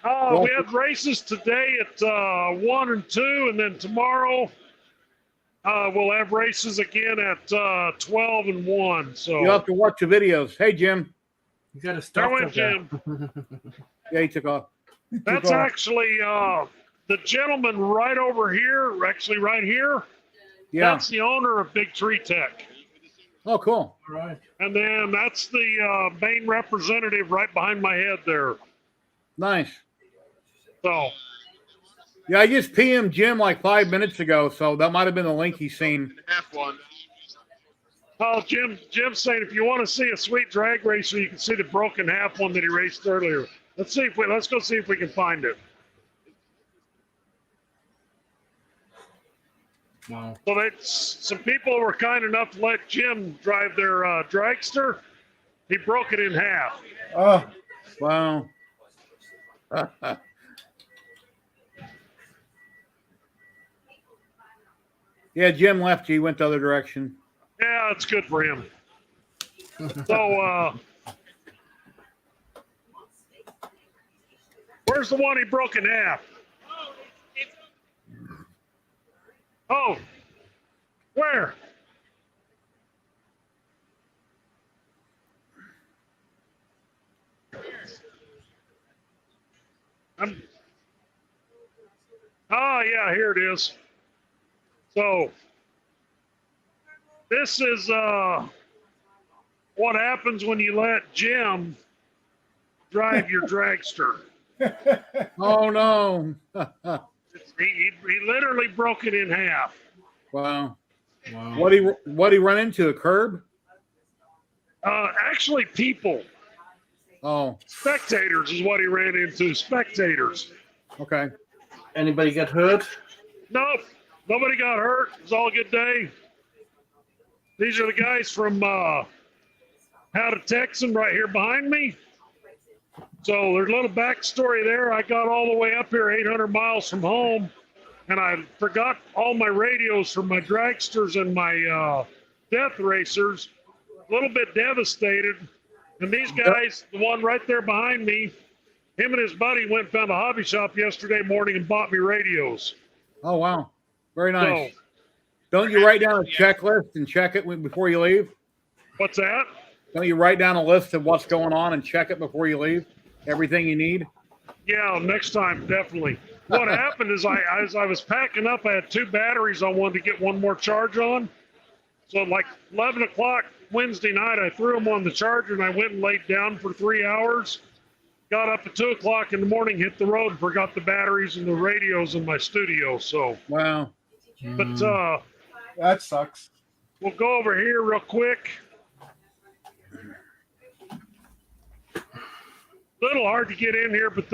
We have races today at 1 and 2, and then tomorrow we'll have races again at 12 and 1. So you'll have to watch the videos. Hey, Jim. You got to stop. There went Jim. Yeah, he took off. That's actually the gentleman right over here, actually right here. Yeah. That's the owner of Big Tree Tech. Oh, cool. All right. And then that's the main representative right behind my head there. Nice. So. Yeah, I just PM'd Jim like 5 minutes ago, so that might have been the link he's seen. Oh, Jim's saying if you want to see a sweet drag racer, you can see the broken half one that he raced earlier. Let's go see if we can find it. Wow. So some people were kind enough to let Jim drive their dragster. He broke it in half. Oh, wow. Yeah, Jim left. He went the other direction. Yeah, it's good for him. So, where's the one he broke in half? Oh, where? Yeah, here it is. So, this is what happens when you let Jim drive your dragster. Oh, no. He literally broke it in half. Wow. What he run into? A curb? Actually, people. Oh. Spectators is what he ran into. Spectators. Okay. Anybody get hurt? Nope. Nobody got hurt. It was all a good day. These are the guys from How to Texan right here behind me. So there's a little backstory there. I got all the way up here 800 miles from home, and I forgot all my radios from my dragsters and my death racers. A little bit devastated. And these guys, the one right there behind me, him and his buddy went and found a hobby shop yesterday morning and bought me radios. Oh, wow. Very nice. So, don't you write down a checklist and check it before you leave? What's that? Don't you write down a list of what's going on and check it before you leave? Everything you need? Yeah, next time, definitely. What happened is as I was packing up, I had 2 batteries I wanted to get one more charge on. So like 11 o'clock Wednesday night, I threw them on the charger and I went and laid down for 3 hours. got up at 2 o'clock in the morning, hit the road, and forgot the batteries and the radios in my studio. So, wow. But that sucks. We'll go over here real quick. Little hard to get in here, but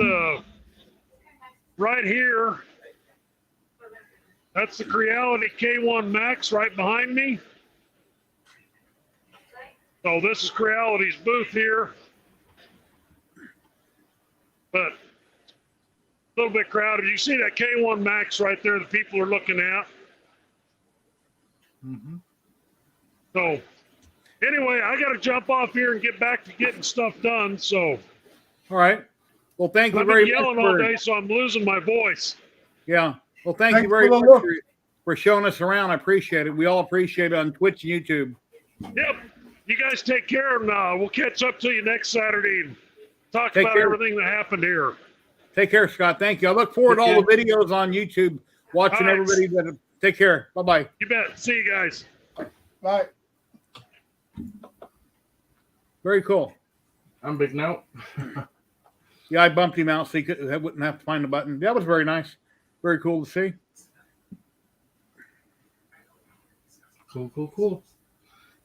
right here, that's the Creality K1 Max right behind me. So this is Creality's booth here, but a little bit crowded. You see that K1 Max right there that people are looking at. Mm-hmm. So anyway, I got to jump off here and get back to getting stuff done. So, all right. Well, thank you I've very been much. yelling all day, so I'm losing my voice. Yeah. Well, thank you very much for showing us around. I appreciate it. We all appreciate it on Twitch and YouTube. Yep. You guys take care, and we'll catch up to you next Saturday and talk Take about care. everything that happened here. Take care, Scott. Thank you. I look forward to all the videos on YouTube, watching All right. everybody. Take care. Bye-bye. You bet. See you guys. Bye. Very cool. I'm big now. Yeah, I bumped him out so he wouldn't have to find the button. That was very nice. Very cool to see. Cool.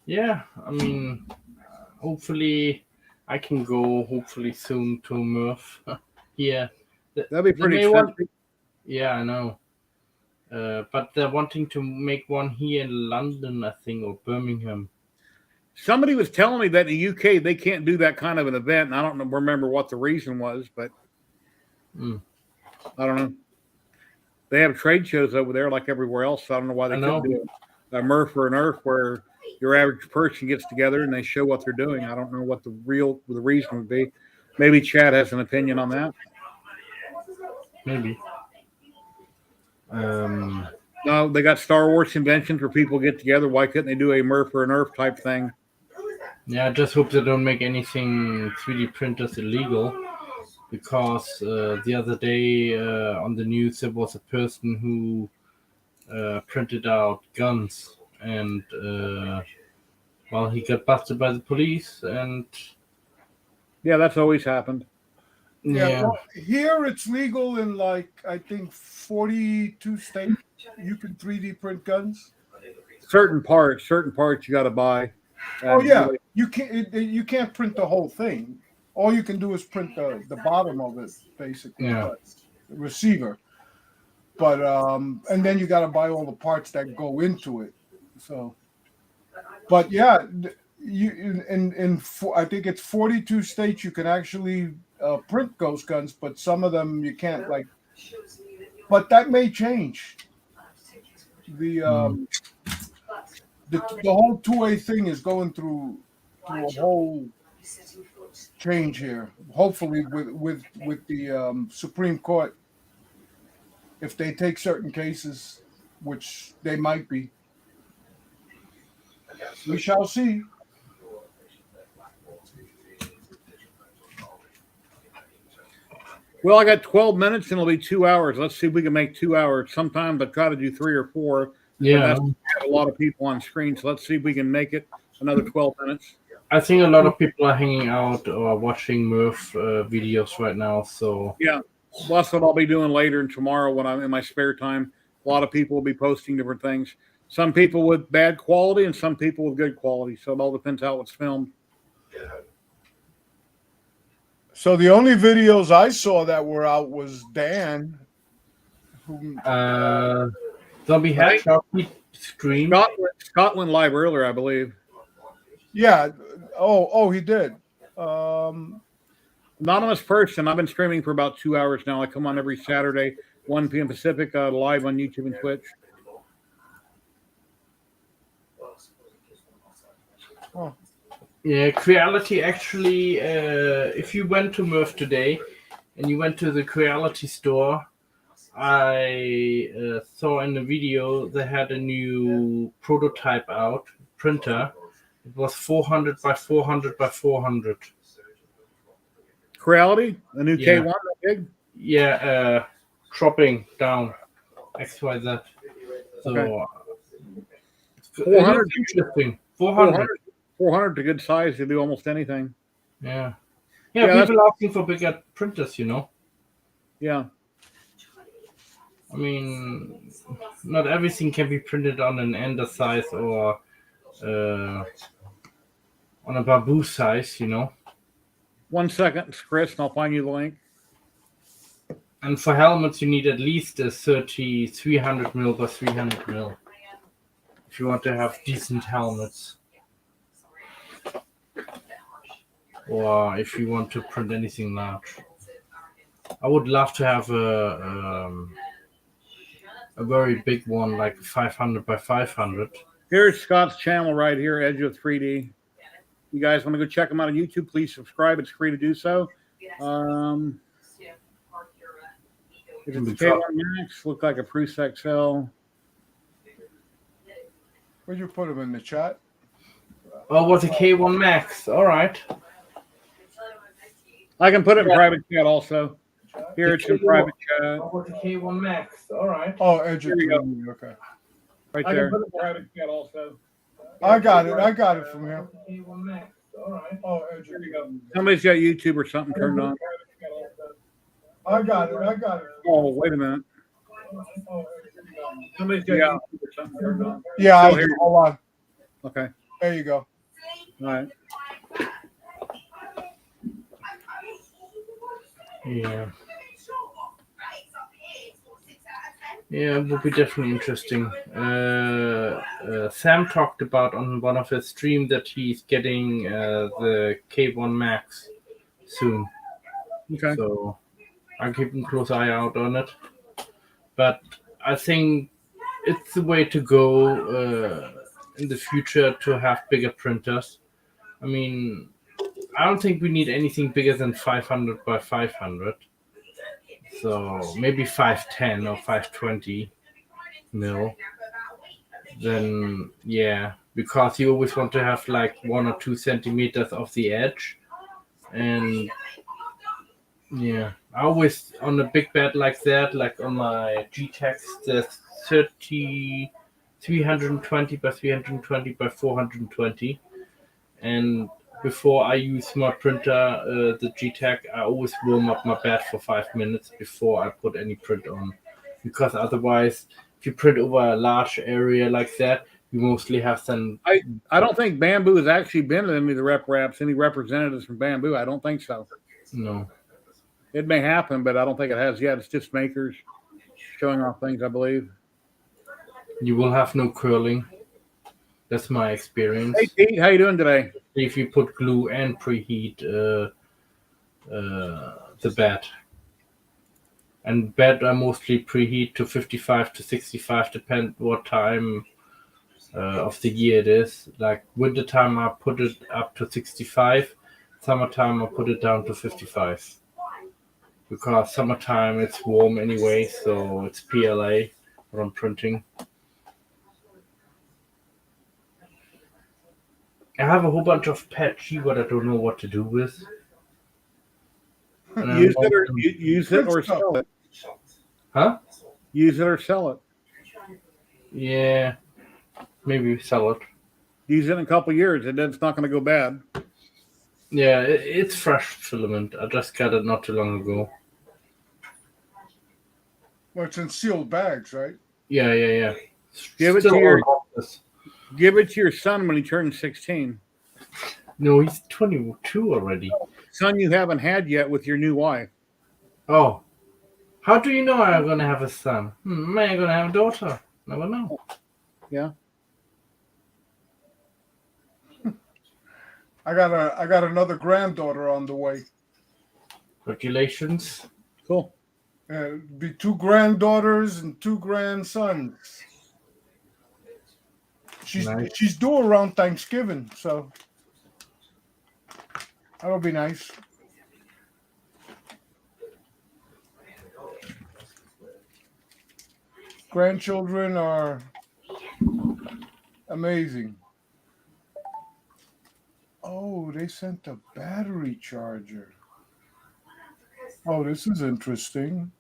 Yeah, I mean, hopefully I can go hopefully soon to Murph. Yeah. That'd be pretty expensive. Yeah, I know. But they're wanting to make one here in London, I think, or Birmingham. Somebody was telling me that in the UK they can't do that kind of an event, and I don't remember what the reason was, but I don't know. They have trade shows over there like everywhere else. So I don't know why they couldn't do a Murph or an Earth where your average person gets together and they show what they're doing. I don't know what the reason would be. Maybe Chad has an opinion on that. Maybe. No, they got Star Wars conventions where people get together. Why couldn't they do a Murph or an Earth type thing? Yeah, I just hope they don't make anything 3D printers illegal, because the other day on the news there was a person who printed out guns, and well, he got busted by the police, and yeah, that's always happened. Yeah. Well, here it's legal in like I think 42 states. You can 3D print guns. Certain parts you got to buy. Oh yeah, you can't print the whole thing. All you can do is print the bottom of it, basically. Yeah. The receiver. But and then you got to buy all the parts that go into it. So, but yeah, I think it's 42 states you can actually print those guns, but some of them you can't. Like, but that may change. The whole 2A thing is going through a whole change here. Hopefully, with the Supreme Court, if they take certain cases, which they might be, we shall see. Well, I got 12 minutes and it'll be 2 hours. Let's see if we can make 2 hours. Sometimes I try to do 3 or 4. Yeah. That's a lot of people on screen. So let's see if we can make it another 12 minutes. I think a lot of people are hanging out or watching Murph videos right now. So yeah, well, that's what I'll be doing later and tomorrow when I'm in my spare time. A lot of people will be posting different things. Some people with bad quality and some people with good quality. So it all depends how it's filmed. So the only videos I saw that were out was Dan. Zombie Hedgehog stream. Scotland live earlier, I believe. Yeah. Oh, he did. Anonymous person. I've been streaming for about 2 hours now. I come on every Saturday, 1 p.m. Pacific, live on YouTube and Twitch. Oh. Yeah, Creality actually, if you went to Murph today and you went to the Creality store, I saw in the video they had a new prototype out, printer. It was 400 by 400 by 400. Creality? The new Yeah. K1 that big? Yeah, dropping down XYZ. So, Okay. 400. Interesting. 400. 400 is a good size to do almost anything. Yeah. Yeah, people asking for bigger printers, you know. Yeah. I mean, not everything can be printed on an ender size or on a bamboo size, you know. 1 second, Chris, and I'll find you the link. And for helmets, you need at least a 300 mil by 300 mil if you want to have decent helmets. Or if you want to print anything large. I would love to have a very big one, like 500 by 500. Here's Scott's channel right here, Edge of 3D. You guys want to go check him out on YouTube? Please subscribe. It's free to do so. Is it the K1 Max? Look like a Prusa XL. Would you put him in the chat? Oh, what's a K1 Max? All right. I can put it in private chat also. Here it's in private chat. Oh, what's a K1 Max? All right. Oh, Edge. Here you go. Okay. Right there. I can put it in private chat also. I got it from here. K1 Max. All right. Oh, Edge. Here you go. Somebody's got YouTube or something turned on. I got it. Oh, wait a minute. Somebody's got YouTube or something turned on. Yeah, I do. Hold on. Okay. There you go. All right. Yeah. Yeah, it would be definitely interesting. Sam talked about on one of his streams that he's getting the K1 Max soon. Okay. So I'm keeping a close eye out on it. But I think it's the way to go in the future to have bigger printers. I mean, I don't think we need anything bigger than 500 by 500. So maybe 510 or 520 mil. Then, yeah, because you always want to have like 1 or 2 centimeters off the edge. And yeah, I always, on a big bed like that, like on my G-Tex, there's 320 by 320 by 420. And before I use my printer, the G-Tech, I always warm up my bed for 5 minutes before I put any print on. Because otherwise, if you print over a large area like that, you mostly have some... I don't think Bamboo has actually been at any of the rep wraps, any representatives from Bamboo. I don't think so. No. It may happen, but I don't think it has yet. It's just makers showing off things, I believe. You will have no curling. That's my experience. Hey, Pete, how you doing today? If you put glue and preheat the bed. And bed I mostly preheat to 55 to 65, depend what time of the year it is. Like winter time, I put it up to 65. Summertime, I put it down to 55. Because summertime, it's warm anyway, so it's PLA what I'm printing. I have a whole bunch of patchy, but I don't know what to do with. Use it or sell it. Huh? Use it or sell it. Yeah, maybe sell it. Use it in a couple of years, and then it's not going to go bad. Yeah, it's fresh filament. I just got it not too long ago. Well, it's in sealed bags, right? Yeah. Give it to your son when he turns 16. No, he's 22 already. Son you haven't had yet with your new wife. Oh. How do you know I'm going to have a son? Am I going to have a daughter? Never know. Yeah. I got another granddaughter on the way. Congratulations. Cool. Be 2 granddaughters and 2 grandsons. She's due around Thanksgiving, so that'll be nice. Grandchildren are amazing. Oh, they sent a battery charger. Oh, this is interesting.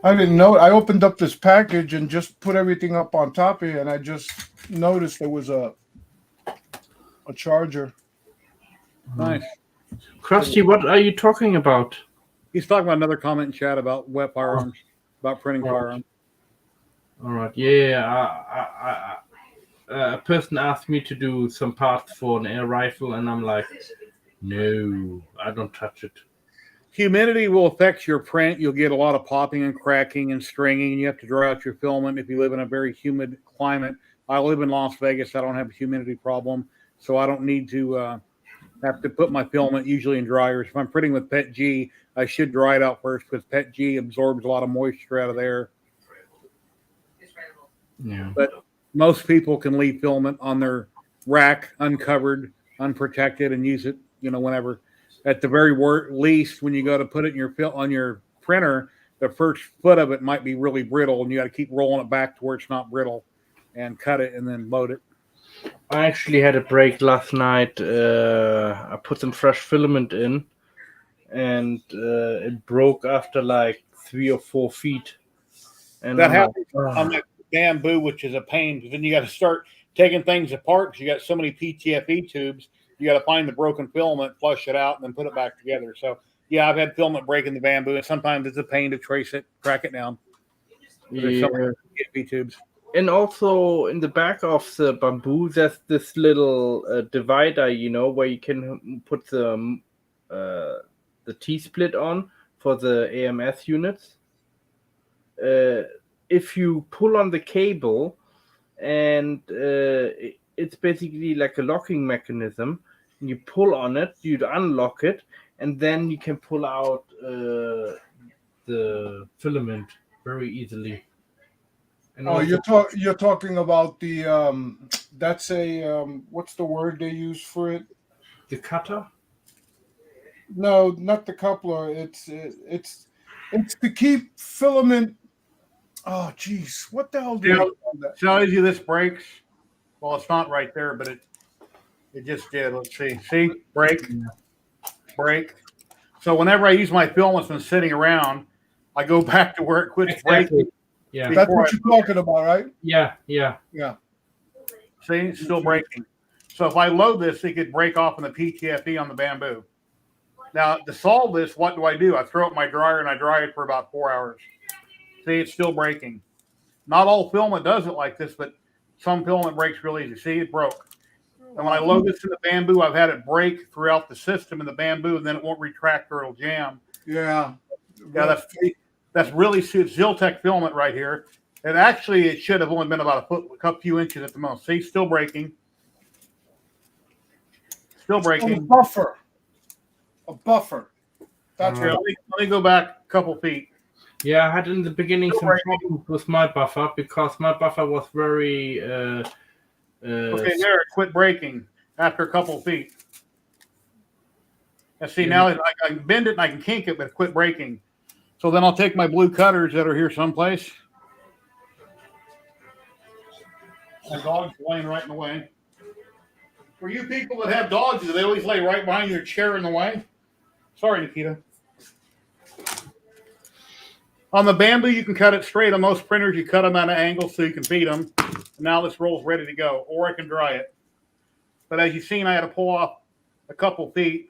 I didn't know. I opened up this package and just put everything up on top of it, and I just noticed there was a charger. Nice. Krusty, what are you talking about? He's talking about another comment in chat about wet firearms, about printing firearms. All right. Yeah. A person asked me to do some parts for an air rifle, and I'm like, no, I don't touch it. Humidity will affect your print. You'll get a lot of popping and cracking and stringing, and you have to dry out your filament if you live in a very humid climate. I live in Las Vegas. I don't have a humidity problem, so I don't need to have to put my filament usually in dryers. If I'm printing with PET G, I should dry it out first because PET G absorbs a lot of moisture out of there. Yeah. But most people can leave filament on their rack uncovered, unprotected, and use it, whenever. At the very least, when you go to put it in on your printer, the first foot of it might be really brittle, and you got to keep rolling it back to where it's not brittle, and cut it and then load it. I actually had a break last night. I put some fresh filament in, and it broke after like 3 or 4 feet. And that happens on the bamboo, which is a pain, because then you got to start taking things apart because you got so many PTFE tubes. You got to find the broken filament, flush it out, and then put it back together. So, yeah, I've had filament break in the bamboo, and sometimes it's a pain to trace it, crack it down. There's so many PTFE tubes. And also in the back of the bamboo, there's this little divider, where you can put the T-split on for the AMS units. If you pull on the cable, and it's basically like a locking mechanism, and you pull on it, you'd unlock it, and then you can pull out the filament very easily. And You're talking about the that's a what's the word they use for it? The cutter? No, not the coupler. It's to keep filament. Oh, geez, what the hell do you call that? Shows you this breaks. Well, it's not right there, but it just did. Let's see. See, break. So whenever I use my filament's been sitting around, I go back to where it quits breaking. Yeah, that's what you're talking about, right? Yeah. See, it's still breaking. So if I load this, it could break off in the PTFE on the bamboo. Now, to solve this, what do? I throw it in my dryer and I dry it for about 4 hours. See, it's still breaking. Not all filament does it like this, but some filament breaks real easy. See, it broke. And when I load this in the bamboo, I've had it break throughout the system in the bamboo, and then it won't retract or it'll jam. Yeah. That's really Ziltech filament right here. And actually, it should have only been about a few inches at the most. See, still breaking. Still breaking. A buffer. That's right. Let me go back a couple feet. Yeah, I had in the beginning some problems with my buffer because my buffer was very. Okay, there it quit breaking after a couple feet. And see, now I can bend it and I can kink it, but it quit breaking. So then I'll take my blue cutters that are here someplace. My dog's laying right in the way. For you people that have dogs, do they always lay right behind your chair in the way? Sorry, Nikita. On the bamboo, you can cut it straight. On most printers, you cut them at an angle so you can feed them. And now this roll's ready to go, or I can dry it. But as you've seen, I had to pull off a couple feet.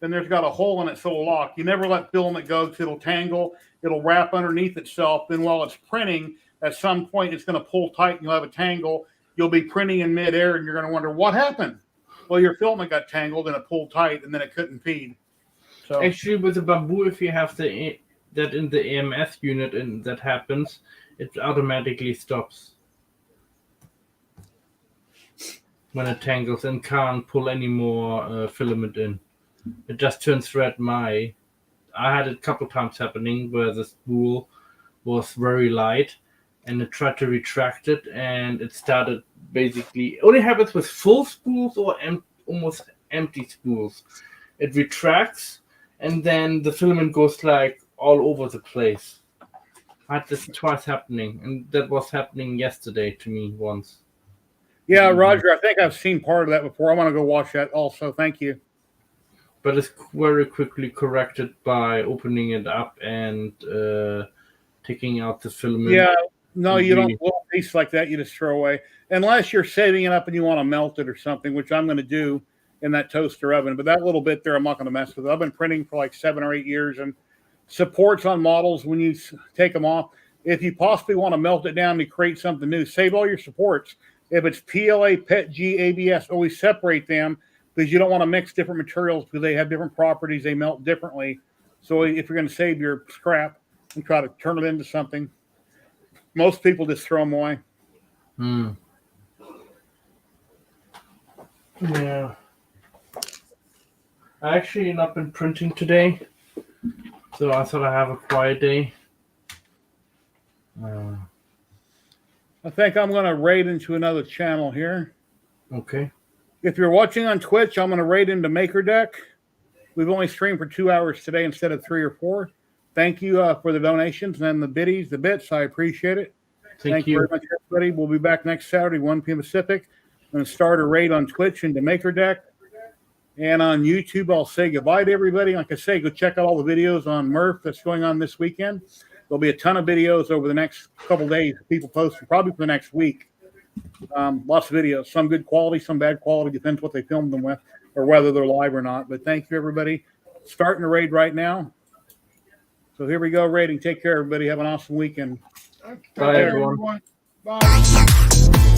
Then there's got a hole in it, so it'll lock. You never let filament go because it'll tangle. It'll wrap underneath itself. Then while it's printing, at some point, it's going to pull tight and you'll have a tangle. You'll be printing in midair and you're going to wonder, what happened? Well, your filament got tangled and it pulled tight and then it couldn't feed. So actually, with the bamboo, if you have that in the AMS unit and that happens, it automatically stops when it tangles and can't pull any more filament in. It just turns red. I had it a couple times happening where the spool was very light and it tried to retract it and it started basically, it only happens with full spools or almost empty spools. It retracts and then the filament goes like all over the place. I had this twice happening, and that was happening yesterday to me once. Yeah, Roger, I think I've seen part of that before. I want to go watch that also. Thank you. But it's very quickly corrected by opening it up and taking out the filament. Yeah, no, you don't. Really- Little piece like that, you just throw away, unless you're saving it up and you want to melt it or something, which I'm going to do in that toaster oven. But that little bit there, I'm not going to mess with. I've been printing for like 7 or 8 years, and supports on models when you take them off. If you possibly want to melt it down to create something new, save all your supports. If it's PLA, PETG, ABS, always separate them because you don't want to mix different materials because they have different properties. They melt differently. So if you're going to save your scrap and try to turn it into something, most people just throw them away. Yeah. I actually not been printing today, so I thought I'd have a quiet day. I think I'm going to raid into another channel here. Okay. If you're watching on Twitch, I'm going to raid into MakerDeck. We've only streamed for 2 hours today instead of 3 or 4. Thank you for the donations and the bits. I appreciate it. Thank you very much, everybody. We'll be back next Saturday, 1 p.m. Pacific. I'm going to start a raid on Twitch into MakerDeck. And on YouTube, I'll say goodbye to everybody. Like I say, go check out all the videos on Murph that's going on this weekend. There'll be a ton of videos over the next couple days. People posting probably for the next week. Lots of videos, some good quality, some bad quality, depends what they filmed them with or whether they're live or not. But thank you, everybody. Starting to raid right now. So here we go, raiding. Take care, everybody. Have an awesome weekend. Bye, everyone. Bye.